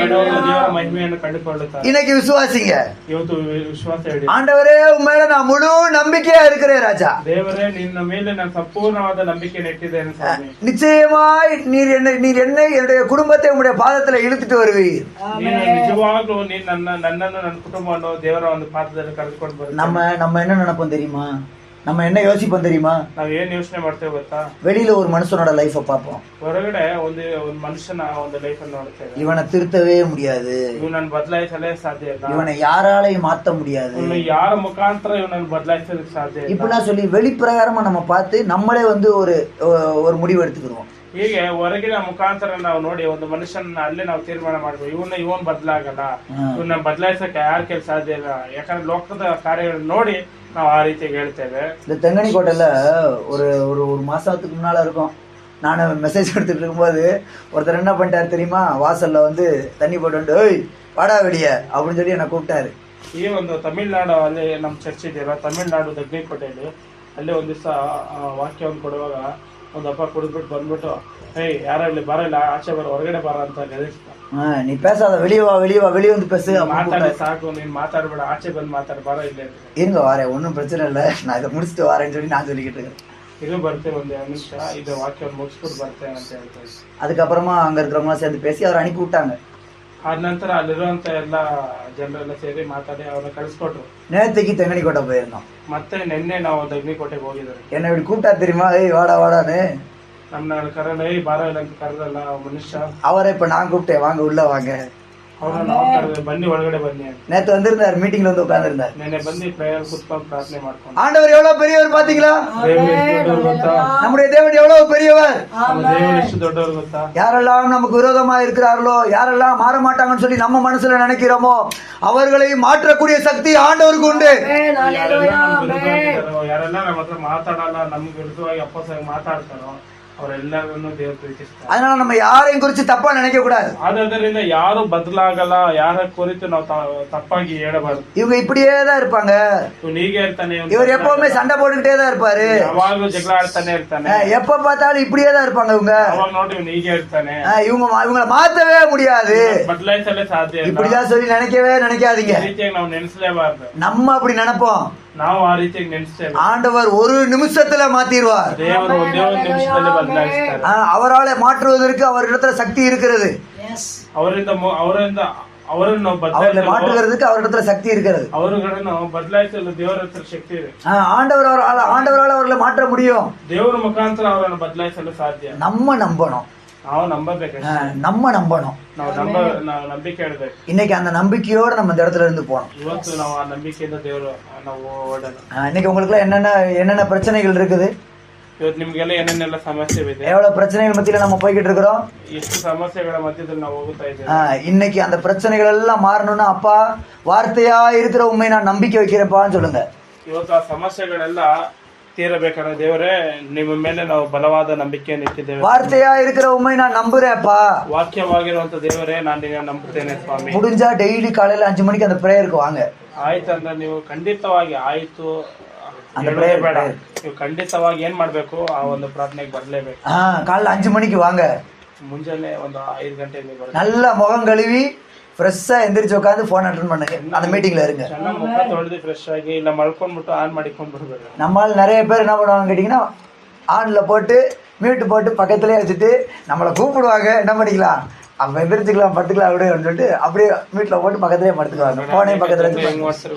ಇಡುವವನು ದೇವರ ಮಹಿಮೆಯನ್ನು ಕಂಡುಕೊಳ್ಳುತ್ತಾರೆ. இன்னைக்கு விசுவாசிங்க. ಇವತ್ತು ವಿಶ್ವಾಸ ಹೇಳಿ, ஆண்டவரே உன் மேல நான் முழு நம்பிக்கையா இருக்கிறேன் ராஜா. ದೇವರೇ ನಿನ್ನ ಮೇಲೆ ನಾನು ಸಂಪೂರ್ಣವಾದ ನಂಬಿಕೆ ನೆಟ್ಟಿದ್ದೇನೆ ಸ್ವಾಮಿ. நிச்சயமாய் நீர் என்னை என்னுடைய குடும்பத்தை உங்களுடைய பாதத்துல இழுத்துட்டு வருவீர். ನೀನು ನಿಜವಾಗ್ಲೂ ನೀನು ನನ್ನನ್ನು ನನ್ನ ಕುಟುಂಬವನ್ನು ದೇವರ ಒಂದು ಪಾದದಲ್ಲಿ ಕರೆದುಕೊಂಡು ಬರ್ತೀನಿ. நம்ம என்ன நினைப்போம் தெரியுமா? நம்ம என்ன யோசிப்போம் தெரியுமா? ನಾವ್ ಏನ್ ಯೋಚನೆ ಮಾಡ್ತೇವೆ ಗೊತ್ತಾ? வெளியில ஒரு மனுஷனோட லைஃப பார்ப்போம். ಹೊರಗಡೆ ಒಂದು ಮನುಷ್ಯನ ಒಂದು ಲೈಫ್ ಅನ್ನು ನೋಡ್ತೇವೆ. இவனை திருத்தவே முடியாது, ಇವನನ್ನು ಬದಲಾಯಿಸಲೇ ಸಾಧ್ಯ ಇಲ್ಲ, இவனை யாராலையும் மாத்த முடியாது, ಯಾರ ಮುಖಾಂತರ ಇವನನ್ನು ಬದಲಾಯಿಸಲಿಕ್ಕೆ ಸಾಧ್ಯ ಇಲ್ಲ, இப்படிலாம் சொல்லி வெளிப்பிரகாரமா நம்ம பார்த்து நம்மளே வந்து ஒரு முடிவு எடுத்துக்கிறோம். ಹೀಗೆ ಹೊರಗಿನ ಮುಖಾಂತರ ನಾವು ನೋಡಿ ಒಂದು ಮನುಷ್ಯನ ಅಲ್ಲೇ ನಾವು ತೀರ್ಮಾನ ಮಾಡ್ಬೋದು, ಇವನ್ ಬದಲಾಗಲ್ಲ, ಇವನ್ನ ಬದಲಾಯಿಸಕ್ಕೆ ಯಾರ ಕೆಲಸ ಸಾಧ್ಯ ಇಲ್ಲ, ಯಾಕಂದ್ರೆ ಲೋಕದ ಕಾರ್ಯಗಳನ್ನ ನೋಡಿ ನಾವು ಆ ರೀತಿಯಾಗಿ ಹೇಳ್ತೇವೆ. இந்த தெங்கனி கோட்டையில ஒரு ஒரு மாசத்துக்கு முன்னால இருக்கும், நான் மெசேஜ் எடுத்துட்டு இருக்கும்போது ஒருத்தர் என்ன பண்ணிட்டாரு தெரியுமா? வாசல்ல வந்து தண்ணி போட்டு ஓய் வாடா வெடிய அப்படின்னு சொல்லி என்னை கூப்பிட்டாரு. ಈ ಒಂದು ತಮಿಳ್ನಾಡು ಅಲ್ಲಿ ನಮ್ ಚರ್ಚ್ ಇದೆಯಲ್ಲ, ತಮಿಳ್ನಾಡು ದಗ್ನಿಕೋಟೆಯಲ್ಲಿ ಅಲ್ಲಿ ಒಂದ್ ದಿವಸ ವಾಕ್ಯವನ್ನು ಕೊಡುವಾಗ ಒಂದ್ ಹಬ್ಬ ಕುಡಿದ್ಬಿಟ್ಟು ಬಂದ್ಬಿಟ್ಟು, ಹೇಯ್ ಯಾರಲ್ಲಿ ಬರಲ್ಲ, ಆಚೆ ಬರ, ಹೊರಗಡೆ ಬರ ಅಂತ ಗದರಿಸ್ತ. நீ பேசாத, வெளியே வா வெளியே வந்து பேசு, ಮಾತಾಡಿ ಸಾಕು, ನೀನ್ ಮಾತಾಡ್ಬೇಡ, ಆಚೆ ಬಂದ್ ಮಾತಾಡ, ಬರ ಇಲ್ಲೇ இருங்க வாரேன், ஒன்றும் பிரச்சனை இல்லை, நான் இதை முடிச்சுட்டு வரேன்னு சொல்லி நான் சொல்லிக்கிட்டு இருக்கேன். ಇದು ಬರ್ತೇವೆ ಒಂದ್ ನಿಮಿಷ, ಇದು ವಾಕ್ಯವನ್ನು ಮುಗಿಸ್ಬಿಟ್ಟು ಬರ್ತೇನೆ ಅಂತ ಹೇಳ್ತೇವೆ. அதுக்கப்புறமா அங்க இருக்கிறவங்க சேர்ந்து பேசி ಅವ್ರು அனுப்பி விட்டாங்க. ಆದ ನಂತರ ಅಲ್ಲಿರುವಂತ ಎಲ್ಲಾ ಜನರೆಲ್ಲ ಸೇರಿ ಮಾತಾಡಿ ಅವ್ರನ್ನ ಕಳಿಸ್ಕೊಟ್ರು. நேற்றுக்கு தெங்கனி கோட்டை போயிருந்தோம். ಮತ್ತೆ ನಿನ್ನೆ ನಾವು ದಗ್ನಿಕೋಟೆಗೆ ಹೋಗಿದ್ದಾರೆ. என்ன இப்படி கூப்பிட்டா தெரியுமா? ஏய் வாடா வாடான்னு ನಮ್ನ ಕರೆದ, ಬಾರ ಇಲ್ಲ ಅಂತ ಕರೆದಲ್ಲ ಮನುಷ್ಯ. அவரை இப்ப நான் கூப்பிட்டேன், வாங்க உள்ள வாங்க. ಅವ್ರನ್ನ ನಾವು ಕರೆದ, ಬನ್ನಿ ಒಳಗಡೆ ಬನ್ನಿ ಅಂತ. நேத்து வந்திருந்தார், மீட்டிங்ல வந்து உட்கார்ந்திருந்தார். ನೆನ್ನೆ ಬಂದು ಪ್ರೇಯರ್ ಕುತ್ಕೊಂಡು ಪ್ರಾರ್ಥನೆ ಮಾಡ್ಕೊಂಡು. ஆண்டவர் எவ்வளவு பெரியவர் பாத்தீங்களா? ದೇವರು ಗೊತ್ತಾ? நம்முடைய தேவன் எவ்வளவு பெரியவர். ನಮ್ಮ ದೇವರು ಎಷ್ಟು ದೊಡ್ಡವರು ಗೊತ್ತಾ? யாரெல்லாம் நமக்கு விரோதமா இருக்கிறார்களோ, யாரெல்லாம் மாற மாட்டாங்கன்னு சொல்லி நம்ம மனசுல நினைக்கிறோமோ, அவர்களை மாற்றக்கூடிய சக்தி ஆண்டவருக்கு உண்டு. ಯಾರೆಲ್ಲ ನಮ್ಮ ಹತ್ರ ಮಾತಾಡಲ್ಲ, ನಮ್ಗೆ ವಿರುದ್ಧವಾಗಿ ಅಪ್ಪಸಾಗಿ ಮಾತಾಡ್ತಾರೋ ಅವರೆಲ್ಲರನ್ನು ದೇವರು ಪ್ರೀತಿಸ್ತಾರೆ. அதனால நம்ம யாரையும் குறித்து தப்பா நினைக்க கூடாது. ಆದ್ದರಿಂದ ಯಾರು ಬದಲಾಗಲ್ಲ, ಯಾರ ಕುರಿತು ನಾವು ತಪ್ಪಾಗಿ ಹೇಳಬಾರದು. இவங்க இப்படியே தான் இருப்பாங்க, ಇವ್ನು ಹೀಗೆ ಇರ್ತಾನೆ, இவர் எப்பவுமே சண்டை போட்டுக்கிட்டே தான் இருப்பாரு, ಯಾವಾಗ್ಲೂ ಜಗಳ ಆಡ್ತಾನೆ ಇರ್ತಾನೆ, எப்ப பார்த்தாலும் இப்படியே தான் இருப்பாங்க இவங்க. ಅವಾಗ ನೋಡಿ ಇವ್ನು ಹೀಗೆ ಇರ್ತಾನೆ, இவங்களை மாத்தவே முடியாது, ಬದಲಾಯಿಸಲೇ ಸಾಧ್ಯ ಇಲ್ಲ. இப்படிதான் சொல்லி நினைக்கவே நினைக்காதீங்க. ಈ ರೀತಿಯಾಗಿ ನಾವು ನೆನೆಸಲೇಬಾರ್ದು. நம்ம அப்படி நினைப்போம், ನಾವು ಆ ರೀತಿಯಾಗಿ ನೆನೆಸ್ತೇವೆ. ஆண்டவர் ஒரு நிமிஷத்துல மாத்திடுவார். ದೇವರು ಒಂದೇ ಒಂದು ನಿಮಿಷದಲ್ಲಿ ಬದಲಾಯಿಸ್ತಾರೆ. அவரால் மாற்றுவதற்கு அவரிடத்துல சக்தி இருக்கிறது. ಅವರನ್ನು மாற்றுவதற்கு அவரிடத்துல சக்தி இருக்கிறது. ಅವರುಗಳನ್ನು ಬದಲಾಯಿಸಲು ದೇವರ ಹತ್ರ ಶಕ್ತಿ ಇದೆ. ஆண்டவரால் அவர்களை மாற்ற முடியும். ದೇವರ ಮುಖಾಂತರ ಅವರನ್ನು ಬದಲಾಯಿಸಲು ಸಾಧ್ಯ. நம்ம நம்பணும், ನಾವು ನಂಬಬೇಕು, நம்ம நம்பணும், ನಾವು ನಂಬಿಕೆ ಇಡಬೇಕು. இன்னைக்கு அந்த நம்பிக்கையோட நம்ம இந்த இடத்துல இருந்து போனோம். ಇವತ್ತು ನಾವು ಆ ನಂಬಿಕೆಯಿಂದ ದೇವರು ನಾವು ಓಡೋಣ. இன்னைக்கு உங்களுக்கு என்னென்ன பிரச்சனைகள் இருக்குது? ಇವತ್ತು ನಿಮ್ಗೆಲ್ಲ ಏನೇನೆಲ್ಲ ಸಮಸ್ಯೆ ಇದೆ, எவ்வளவு பிரச்சனைகள் மத்தியில நம்ம போய்கிட்டு இருக்கிறோம், ಎಷ್ಟು ಸಮಸ್ಯೆಗಳ ಮಧ್ಯದಲ್ಲಿ ನಾವು ಹೋಗ್ತಾ ಇದ್ದೇವೆ. இன்னைக்கு அந்த பிரச்சனைகள் எல்லாம் மாறணும்னா, அப்பா வார்த்தையா இருக்கிற உண்மை நான் நம்பிக்கை வைக்கிறேன்ப்பான்னு சொல்லுங்க. ಇವತ್ತು ಆ ಸಮಸ್ಯೆಗಳೆಲ್ಲ ತೀರಬೇಕಾದ್ರೆ ದೇವರೇ ನಿಮ್ಮ ಮೇಲೆ ನಾವು ಬಲವಾದ ನಂಬಿಕೆಯನ್ನು ಇಟ್ಟಿದ್ದೇವೆ. வார்த்தையா இருக்கிற உண்மை நான் நம்புறேன்ப்பா, ವಾಕ್ಯವಾಗಿರುವಂತ ದೇವರೇ ನಾನು ನಿನ್ನ ನಂಬುತ್ತೇನೆ ಸ್ವಾಮಿ. முடிஞ்சா டெய்லி காலையில 5 மணிக்கு அந்த பிரேயருக்கு வாங்க. ಆಯ್ತು ಅಂದ್ರೆ ನೀವು ಖಂಡಿತವಾಗಿ ಆಯ್ತು ಬೇಡ, ನೀವು ಖಂಡಿತವಾಗಿ ಏನ್ ಮಾಡ್ಬೇಕು, ಆ ಒಂದು ಪ್ರಾರ್ಥನೆಗೆ ಬರ್ಲೇಬೇಕು. காலைல 5 மணிக்கு வாங்க, ಮುಂಜಾನೆ ಒಂದು 5 ಗಂಟೆಗೆ ಬರಬೇಕು. நல்ல முகம் கழுவி ஃப்ரெஷ்ஷா எந்திரிச்சு உட்காந்து போன் அட்டெண்ட் பண்ணுங்க, அந்த மீட்டிங்ல இருங்க. ಚೆನ್ನಾಗಿ ಮುಖ ತೊಳೆದು ಫ್ರೆಶ್ ಆಗಿ, ಇಲ್ಲ ಮಲ್ಕೊಂಡ್ಬಿಟ್ಟು ಆನ್ ಮಾಡಿಕೊಂಡು ಬಿಡ್ಬೇಕು. நம்மால் நிறைய பேர் என்ன பண்ணுவாங்க கேட்டீங்கன்னா, ஆன்ல போட்டு மியூட் போட்டு பக்கத்துலயே வச்சுட்டு நம்மளை கூப்பிடுவாங்க, என்ன பண்ணிக்கலாம், அப்ப எந்திரிச்சுக்கலாம், படுத்துக்கலாம் அப்படின்னு சொல்லிட்டு அப்படியே வீட்டுல போட்டு பக்கத்துலயே படுத்துக்குவாங்க, போனே பக்கத்துல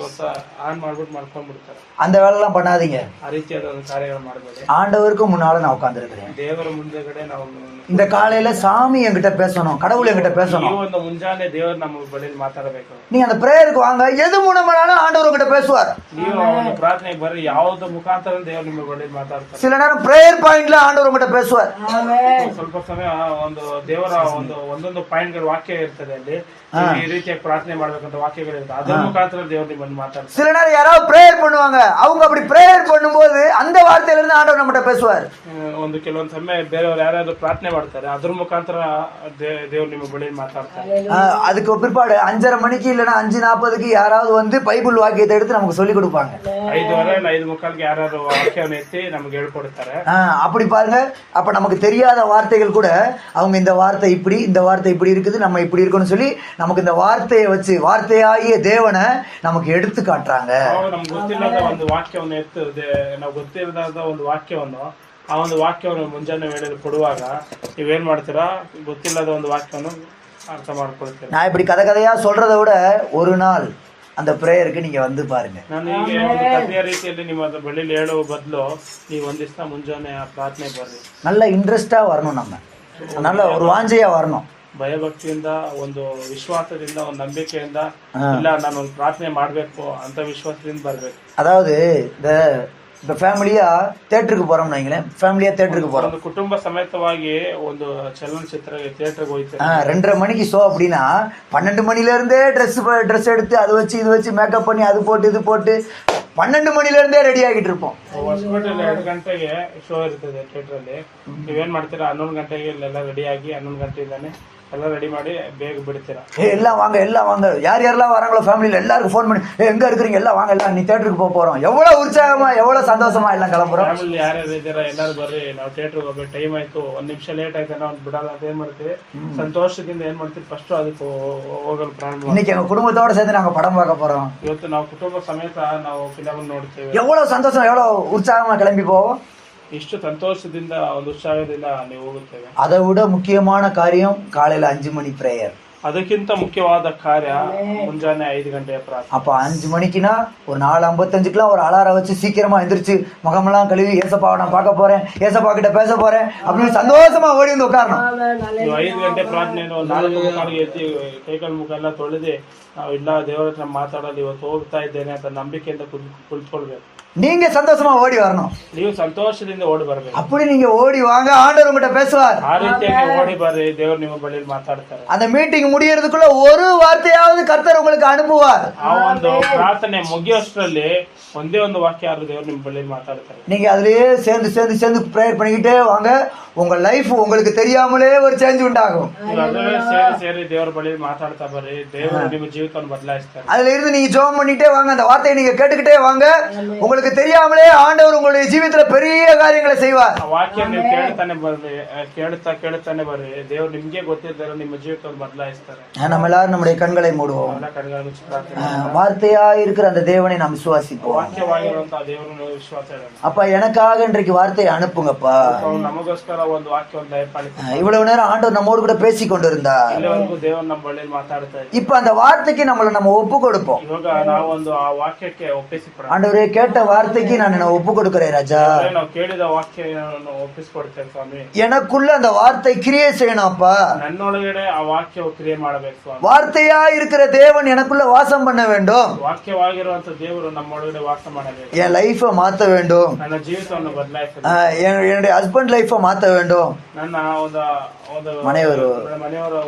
ಆನ್ ಮಾಡ್ಬಿಟ್ಟು ಮಲ್ಕೊಂಡ್ಬಿಡ್ತಾರೆ. அந்த வேலை எல்லாம் பண்ணாதீங்க. ಆ ರೀತಿಯಾದ ಒಂದು ಕಾರ್ಯಗಳು ಮಾಡಬಹುದು. ஆண்டவருக்கும் முன்னால நான் உட்கார்ந்து இருக்கிறேன், ದೇವರ ಮುಂದೆಗಡೆ ನಾವು இந்த காலையில சாமி என்கிட்ட பேசணும், கடவுள் என்கிட்ட ಈ பேசணும். ಒಂದು ಮುಂಜಾನೆ ದೇವರು ನಮ್ಮ ಬಳಿ ಮಾತಾಡಬೇಕು. நீங்க அந்த பிரேயருக்கு வாங்க, எது மூலமானாலும் ஆண்டவர் உங்ககிட்ட பேசுவார். ನೀವು ಒಂದು ಪ್ರಾರ್ಥನೆಗೆ ಬರ್ರಿ, ಯಾವ್ದು ಮುಖಾಂತರ ದೇವರು ನಿಮ್ಮ ಬಳಿ ಮಾತಾಡ್ತಾರೆ. சில நேரம் பிரேயர் பாயிண்ட்ல ஆண்டவர் உங்ககிட்ட பேசுவார். ಸ್ವಲ್ಪ ಸಮಯ ಒಂದು ದೇವರ ಒಂದೊಂದು ಪಾಯಿಂಟ್ ಗಳು ವಾಕ್ಯ ಇರ್ತದೆ, ಅಲ್ಲಿ ಈ ರೀತಿಯಾಗಿ ಪ್ರಾರ್ಥನೆ ಮಾಡ್ಬೇಕಂತ ವಾಕ್ಯಗಳಿರುತ್ತೆ, ಅದರ ಮುಖಾಂತರ ದೇವರು ನಿಮ್ಮನ್ನು ಮಾತಾಡ್ತಾರೆ. சில நேரம் யாராவது பிரேயர் பண்ணுவாங்க, அவங்க அப்படி பிரேயர் பண்ணும்போது அந்த வார்த்தையில இருந்து ஆண்டவர் நம்மகிட்ட பேசுவார். ಒಂದು ಕೆಲವೊಂದು ಸಮಯ ಬೇರೆಯವರು ಯಾರಾದ್ರೂ ಪ್ರಾರ್ಥನೆ ಮಾಡ್ತಾರೆ, ಅದ್ರ ಮುಖಾಂತರ ದೇವ್ರು ನಿಮ್ಮ ಬಳಿ ಮಾತಾಡ್ತಾರೆ. அதுக்கு பிற்பாடு 5:30 மணிக்கு இல்லைன்னா 5:40க்கு யாராவது வந்து பைபிள் வாக்கியத்தை எடுத்து நமக்கு சொல்லி கொடுப்பாங்க. 5:15 ಇಲ್ಲ 5:45 ಯಾರಾದ್ರೂ ವಾಕ್ಯವನ್ನು ಎತ್ತಿ ನಮ್ಗೆ ಹೇಳ್ಕೊಡ್ತಾರೆ. அப்படி பாருங்க, அப்ப நமக்கு தெரியாத வார்த்தைகள் கூட அவங்க இந்த வார்த்தை இப்படி, இந்த வார்த்தை இப்படி இருக்குது, நம்ம இப்படி இருக்கணும்னு சொல்லி நமக்கு இந்த வார்த்தையை வச்சு, வார்த்தையாகிய தேவனை நமக்கு எடுத்து காட்டுறாங்க. ನಮ್ಗೆ ಗೊತ್ತಿಲ್ಲದ ಒಂದು ವಾಕ್ಯವನ್ನು ಎತ್ತು, ನಾವು ಗೊತ್ತಿಲ್ಲದ ಒಂದು ವಾಕ್ಯವನ್ನು, ಆ ಒಂದು ವಾಕ್ಯವನ್ನು ಮುಂಜಾನೆ ವೇಳೆಯಲ್ಲಿ ಕೊಡುವಾಗ ನೀವೇನ್ ಮಾಡ್ತೀರಾ, ಗೊತ್ತಿಲ್ಲದ ಒಂದು ವಾಕ್ಯವನ್ನು ಅರ್ಥ ಮಾಡ್ಕೊಳ್ತೀರಾ. நான் இப்படி கதையா சொல்றதை விட ஒரு நாள் அந்த பிரேயருக்கு நீங்க வந்து பாருங்க. ನಾನು ಹೀಗೆ ಒಂದು ಕಥೆಯ ರೀತಿಯಲ್ಲಿ ನಿಮ್ಮ ಬಳಿಲಿ ಹೇಳುವ ಬದಲು ನೀವು ಒಂದ್ ದಿವಸ ಮುಂಜಾನೆ ಆ ಪ್ರಾರ್ಥನೆ ಬರ್ರಿ. நல்ல இன்ட்ரெஸ்டா வரணும், நம்ம நல்ல ஒரு வாஞ்சையா வரணும். ಭಯಭಕ್ತಿಯಿಂದ, ಒಂದು ವಿಶ್ವಾಸದಿಂದ, ಒಂದು ನಂಬಿಕೆಯಿಂದ, ಇಲ್ಲ ನಾನು ಒಂದು ಪ್ರಾರ್ಥನೆ ಮಾಡ್ಬೇಕು ಅಂತ ವಿಶ್ವಾಸದಿಂದ ಬರ್ಬೇಕು. அதாவது இப்ப ஃபேமிலியா தியேட்டருக்கு போறோம்னு வைங்களேன், ஃபேமிலியா தியேட்டருக்கு போறோம், ಒಂದು ಕುಟುಂಬ ಸಮೇತವಾಗಿ ಒಂದು ಚಲನಚಿತ್ರ ಥಿಯೇಟರ್ಗೆ ಹೋಗ್ತಾರೆ. 2:30 மணிக்கு ஷோ அப்படின்னா 12 மணில இருந்தே ட்ரெஸ் எடுத்து அது வச்சு இது வச்சு மேக்கப் பண்ணி அது போட்டு இது போட்டு 12 மணில இருந்தே ரெடி ಆಗಿட்டு இருப்போம். ಹೊಸಪೇಟೆಯಲ್ಲಿ 2 ಗಂಟೆಗೆ ಶೋ ಇರ್ತದೆ ಥಿಯೇಟರ್ ಅಲ್ಲಿ. ನೀವೇನ್ ಮಾಡ್ತೀರಾ, 11 ಗಂಟೆಗೆ ಇಲ್ಲೆಲ್ಲ ರೆಡಿ ಆಗಿ 11 ಗಂಟೆಯಿಂದಾನೆ ಎಲ್ಲ ರೆಡಿ ಮಾಡಿ ಬೇಗ ಬಿಡ್ತೀರಾ. எல்லாம் வாங்க எல்லாம் வாங்க, யார் யாரெல்லாம் வராங்களோ ஃபேமிலியில எல்லாருக்கும் ஃபோன் பண்ணி எங்க இருக்கிறீங்க, எல்லாம் வாங்க, எல்லாம் நீ தியேட்டருக்கு போறோம். எவ்வளவு உற்சாகமா எவ்வளவு சந்தோஷமா எல்லாம் கிளம்புறோம். ಫ್ಯಾಮಿಲಿ ಯಾರ್ಯಾರು ಇದ್ದೀರಾ ಎಲ್ಲರೂ ಬರ್ರಿ, ನಾವು ಥಿಯೇಟರ್ಗೆ ಹೋಗ್ಬೇಕು, ಟೈಮ್ ಆಯ್ತು, 1 ನಿಮಿಷ ಲೇಟ್ ಆಯ್ತು ನಾವು ಬಿಡಲ್ಲ ಅಂತ ಏನ್ ಮಾಡ್ತೀವಿ, ಸಂತೋಷದಿಂದ ಏನ್ ಮಾಡ್ತೀವಿ, ಫಸ್ಟ್ ಅದಕ್ಕೆ ಹೋಗಲು ಪ್ರಾರಂಭ. இன்னைக்கு எங்க குடும்பத்தோட சேர்ந்து நாங்க படம் பார்க்க போறோம். ಇವತ್ತು ನಾವು ಕುಟುಂಬ ಸಮೇತ ನಾವು ಫಿಲಮ್ ನೋಡ್ತೇವೆ. எவ்வளவு சந்தோஷம், எவ்வளவு உற்சாகமா கிளம்பி போவோம். ಇಷ್ಟು ಸಂತೋಷದಿಂದ, ಒಂದು ಉತ್ಸಾಹದಿಂದ ನೀವು ಹೋಗುತ್ತೇವೆ. அதை விட முக்கியமான காரியம் காலையில 5 மணி பிரேயர். ಅದಕ್ಕಿಂತ ಮುಖ್ಯವಾದ ಕಾರ್ಯ ಮುಂಜಾನೆ 5 ಗಂಟೆಯ ಪ್ರಾರ್ಥನೆ. அப்ப 5 மணிக்குன்னா ஒரு 4:55க்குலாம் ஒரு அலாரம் வச்சு சீக்கிரமா எந்திரிச்சு முகமெல்லாம் கழுவி ஏசப்பாவை நான் பார்க்க போறேன், ஏசப்பா கிட்ட பேச போறேன் அப்படின்னு சந்தோஷமா ஓடி வந்து உட்காரணும். ನೀವು 5 ಗಂಟೆ ಪ್ರಾರ್ಥನೆಯನ್ನು 4:45ಗೆ ಎತ್ತಿ ಕೈಕಾಲು ಮುಖ ಎಲ್ಲ ತೊಳೆದು ನಾವು ಇಲ್ಲ ದೇವರ ಹತ್ರ ಮಾತಾಡೋದು, ಇವತ್ತು ಹೋಗ್ತಾ ಇದ್ದೇನೆ ಅಂತ ನಂಬಿಕೆಯಿಂದ ಕುಳಿತುಕೊಳ್ಬೇಕು. நீங்க சந்தோஷமா ஓடி வரணும். ನೀವು ಸಂತೋಷದಿಂದ ಓಡಿ ಬರ್ಬೇಕು. அப்படி நீங்க ஓடி வாங்க, ஆண்டவர் உங்ககிட்ட பேசுவார். ಆ ರೀತಿಯಾಗಿ ಓಡಿ ಬರ್ರಿ, ದೇವರು ನಿಮ್ಮ ಬಳಿ ಮಾತಾಡ್ತಾರೆ. அந்த மீட்டிங் முடியறதுக்குள்ள ஒரு வார்த்தையாவது கர்த்தர் உங்களுக்கு அனுப்புவார். ಆ ಒಂದು ಪ್ರಾರ್ಥನೆ ಮುಗಿಯೋಷ್ಟರಲ್ಲಿ ಒಂದೇ ಒಂದು ವಾಕ್ಯ ಆದ್ರೂ ದೇವರು ನಿಮ್ಮ ಬಳಿ ಮಾತಾಡ್ತಾರೆ. நீங்க அதுலயே சேர்ந்து சேர்ந்து சேர்ந்து பிரேயர் பண்ணிக்கிட்டே வாங்க, உங்க லைஃப் உங்களுக்கு தெரியாமலே ஒரு சேஞ்ச் உண்டாகும். ನೀವು ಅದರಲ್ಲೇ ಸೇರಿ ಸೇರಿ ದೇವರ ಬಳಿ ಮಾತಾಡ್ತಾ ಬರ್ರಿ, ದೇವರು ನಿಮ್ಮ ಜೀವಿತವನ್ನು ಬದಲಾಯಿಸ್ತಾರೆ. அதுல இருந்து நீங்க ஜெபம் பண்ணிட்டே வாங்க, அந்த வார்த்தையை நீங்க கேட்டுக்கிட்டே வாங்க, உங்களுக்கு தெரியாமலே ஆண்டவர் உங்களுடைய ஜீவிதத்துல பெரிய காரியங்களை செய்வார். ಆ ವಾಕ್ಯ ನೀವು ಕೇಳ್ತಾನೆ ಬರ್ರಿ, ಕೇಳ್ತಾನೆ ಬರ್ರಿ, ದೇವರು ನಿಮ್ಗೆ ಗೊತ್ತಿದ್ದಾರೆ ನಿಮ್ಮ ಜೀವಿತವನ್ನು ಬದಲಾಯಿಸ್ತಾರೆ. நம்ம எல்லாரும் நம்முடைய கண்களை மூடுவோம். ಎಲ್ಲ ಕಡೆಗಳ ಮುಚ್ಚಿ ಪ್ರಾರ್ಥನೆ. வார்த்தையா இருக்கிற அந்த தேவனை நாம் விசுவாசிப்போம். ವಾಕ್ಯವಾಗಿರುವಂತಹ ದೇವರನ್ನು ವಿಶ್ವಾಸ ಇಡೋಣ. அப்பா எனக்காக இன்றைக்கு வார்த்தையை அனுப்புங்கப்பா. ಅವ್ರು ನಮಗೋಸ್ಕರ ಒಂದು ವಾಕ್ಯವನ್ನು ದಯಪಾಲಿಸಿ. இவ்வளவு நேரம் ஆண்டவர் நம்மோடு கூட பேசி கொண்டிருந்தார். ಇಲ್ಲಿವರೆಗೂ ದೇವರು ನಮ್ಮ ಬಳಿ ಮಾತಾಡ್ತಾ ಇದ್ದಾರೆ. இப்ப அந்த வார்த்தைக்கு நம்ம ஒப்பு கொடுப்போம். ಇವಾಗ ನಾವೊಂದು ಆ ವಾಕ್ಯಕ್ಕೆ ಒಪ್ಪಿಸಿಕೊಡೋಣ. ஆண்டவரே கேட்ட வார்த்தைக்கு நான் ஒப்பு கொடுக்கிறேன் ராஜா. ನಾವು ಕೇಳಿದ ವಾಕ್ಯವನ್ನು ಒಪ್ಪಿಸಿಕೊಡ್ತೇವೆ ಸ್ವಾಮಿ. எனக்குள்ள அந்த வார்த்தை கிரியை செய்யணும் அப்பா. ನನ್ನೊಳಗಡೆ ಆ ವಾಕ್ಯವು ಕ್ರಿಯೆ ಮಾಡಬೇಕು ಸ್ವಾಮಿ. வார்த்தையா இருக்கிற தேவன் எனக்குள்ள வாசம் பண்ண வேண்டும். ವಾಕ್ಯವಾಗಿರುವಂತ ದೇವರು ನಮ್ಮೊಳಗಡೆ ವಾಸ ಮಾಡಬೇಕು. என் லைஃபை மாத்த வேண்டும். ನನ್ನ ಜೀವಿತವನ್ನು ಬದಲಾಯಿಸಬೇಕು. என்னுடைய ஹஸ்பண்ட் லைஃபை மாத்த வேண்டும். ನನ್ನ ಒಂದು ಮನೆಯವರ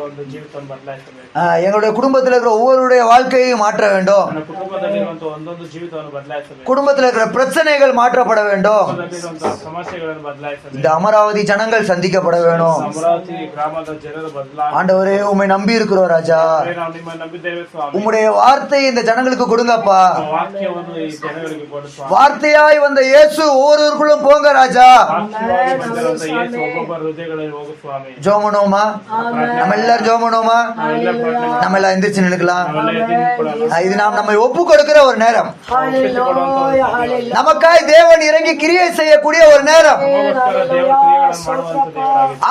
ಒಂದು ಜೀವಿತವನ್ನು ಬದಲಾಯಿಸಬೇಕು. எங்களுடைய குடும்பத்தில் இருக்கிற ஒவ்வொருடைய வாழ்க்கையையும் மாற்ற வேண்டும். ನನ್ನ ಕುಟುಂಬದಲ್ಲಿರುವಂತಹ ಒಂದೊಂದು ಜೀವಿತವನ್ನು ಬದಲಾಯಿಸಬೇಕು. குடும்பத்தில் இருக்கிற பிரச்சனைகள் மாற்றப்பட வேண்டும். ಕುಟುಂಬದಲ್ಲಿರುವಂತಹ ಸಮಸ್ಯೆಗಳನ್ನು ಬದಲಾಯಿಸಬೇಕು. இந்த அமராவதி ஜனங்கள் சந்திக்கப்பட வேணும். ಅಮರಾವತಿ ಗ್ರಾಮದ ಜನರು ಬದಲಾಯಿಸಬೇಕು. ஆண்டவரே உம்மை நம்பி இருக்கிறோம் ராஜா. ನಾವು ನಿಮ್ಮ ನಂಬಿದ್ದೇವೆ ಸ್ವಾಮಿ. உம்முடைய வார்த்தையை இந்த ஜனங்களுக்கு கொடுங்கப்பா. ವಾಕ್ಯವನ್ನು ಈ ಜನಗಳಿಗೆ ಕೊಡು ಸ್ವಾಮಿ. வார்த்தையாய் வந்த இயேசு ஒவ்வொருவருக்குள்ளும் போங்க ராஜா. ವಾಕ್ಯವಾಗಿ ಬಂದಿರುವಂತ ಯೇಸು ಒಬ್ಬೊಬ್ಬರ ಹೃದಯಗಳಲ್ಲಿ ಹೋಗು ಸ್ವಾಮಿ. ஜோமனோமா, நம்ம எல்லாரும் ஜோமனோமா, நம்ம எல்லாம் எந்திரிச்சு நினைக்கலாம். இது நாம் நம்மை ஒப்பு கொடுக்கிற ஒரு நேரம். நமக்காய் தேவன் இறங்கி கிரியை செய்யக்கூடிய ஒரு நேரம்.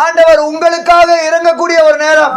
ஆண்டவர் உங்களுக்காக இறங்கக்கூடிய ஒரு நேரம்.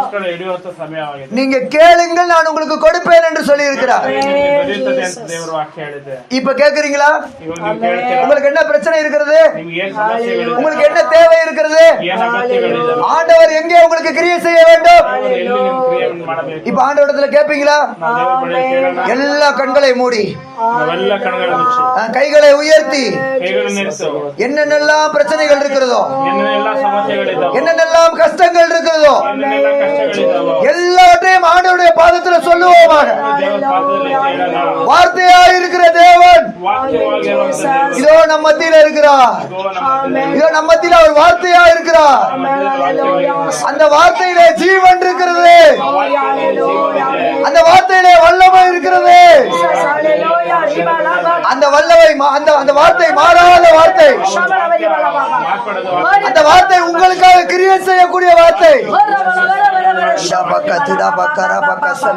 ಮಕ್ಕಳು ಹಿಡಿಯುವಂತ ಸಮಯವಾಗಿದೆ. நீங்க கேளுங்கள் நான் உங்களுக்கு கொடுப்பேன் என்று சொல்லி இருக்கிறார். ದೊರೆಯುತ್ತದೆ ಅಂತ ದೇವರ ವಾಕ್ಯ ಹೇಳಿದೆ. இப்ப கேக்குறீங்களா? ಇವಾಗ ನೀವು ಕೇಳ್ತೀರಾ? உங்களுக்கு என்ன பிரச்சனை இருக்கிறது? ನಿಮಗೆ ಏನು ಸಮಸ್ಯೆಗಳಿದೆ? உங்களுக்கு என்ன தேவை இருக்கிறது? ಏನು ಅಗತ್ಯಗಳಿದೆ? ஆண்டவர் எங்கே உங்களுக்கு கிரியை செய்ய வேண்டும்? ಎಲ್ಲಿ ನಿಮ್ಮ ಕ್ರಿಯೆಯನ್ನು ಮಾಡಬೇಕು? இப்ப ஆண்டவரிடத்துல கேப்பீங்களா? ನಾವು ದೇವರ ಬಳಿ ಕೇಳೋಣ. எல்லா கண்களை மூடி ನಾವೆಲ್ಲ ಕಣ್ಣುಗಳನ್ನು ಮುಚ್ಚಿ கைகளை உயர்த்தி ಕೈಗಳನ್ನು ಎತ್ತು. என்னென்னலாம் பிரச்சனைகள் இருக்கிறதோ, ಏನೆಲ್ಲ ಸಮಸ್ಯೆಗಳಿದ್ದಾವೆ, என்னென்னலாம் கஷ்டங்கள் இருக்கிறதோ, ಏನೆಲ್ಲ ಕಷ್ಟಗಳಿದ್ದಾವೆ, எல்லாவற்றையும் ஆண்டவருடைய பாதத்துல சொல்லுவோமாக. ದೇವರ ಪಾದದಲ್ಲಿ ಕೇಳೋಣ. வார்த்தையா இருக்கிற தேவன் ವಾಕ್ಯವಾಗಿರುವಂತ ದೇವರು இதோ நம்ம மத்தியில இருக்கிறார். இதோ ನಮ್ಮ ಮಧ್ಯದಲ್ಲಿ இதோ நம்ம மத்தியில அவர் வார்த்தையா இருக்கிறார். ವಾಕ್ಯವಿದೆ. அந்த வார்த்தையிலே ஜீவன் இருக்கிறது. ವಾಕ್ಯದಲ್ಲಿ ಜೀವವಿದೆ. அந்த வார்த்தையிலே வல்லமை இருக்கிறது. அந்த வல்லமை அந்த வார்த்தை மாறாத வார்த்தை. ಮಾರ್ಪಡೋದು அந்த வார்த்தை உங்களுக்காக கிரியை செய்யக்கூடிய வார்த்தை.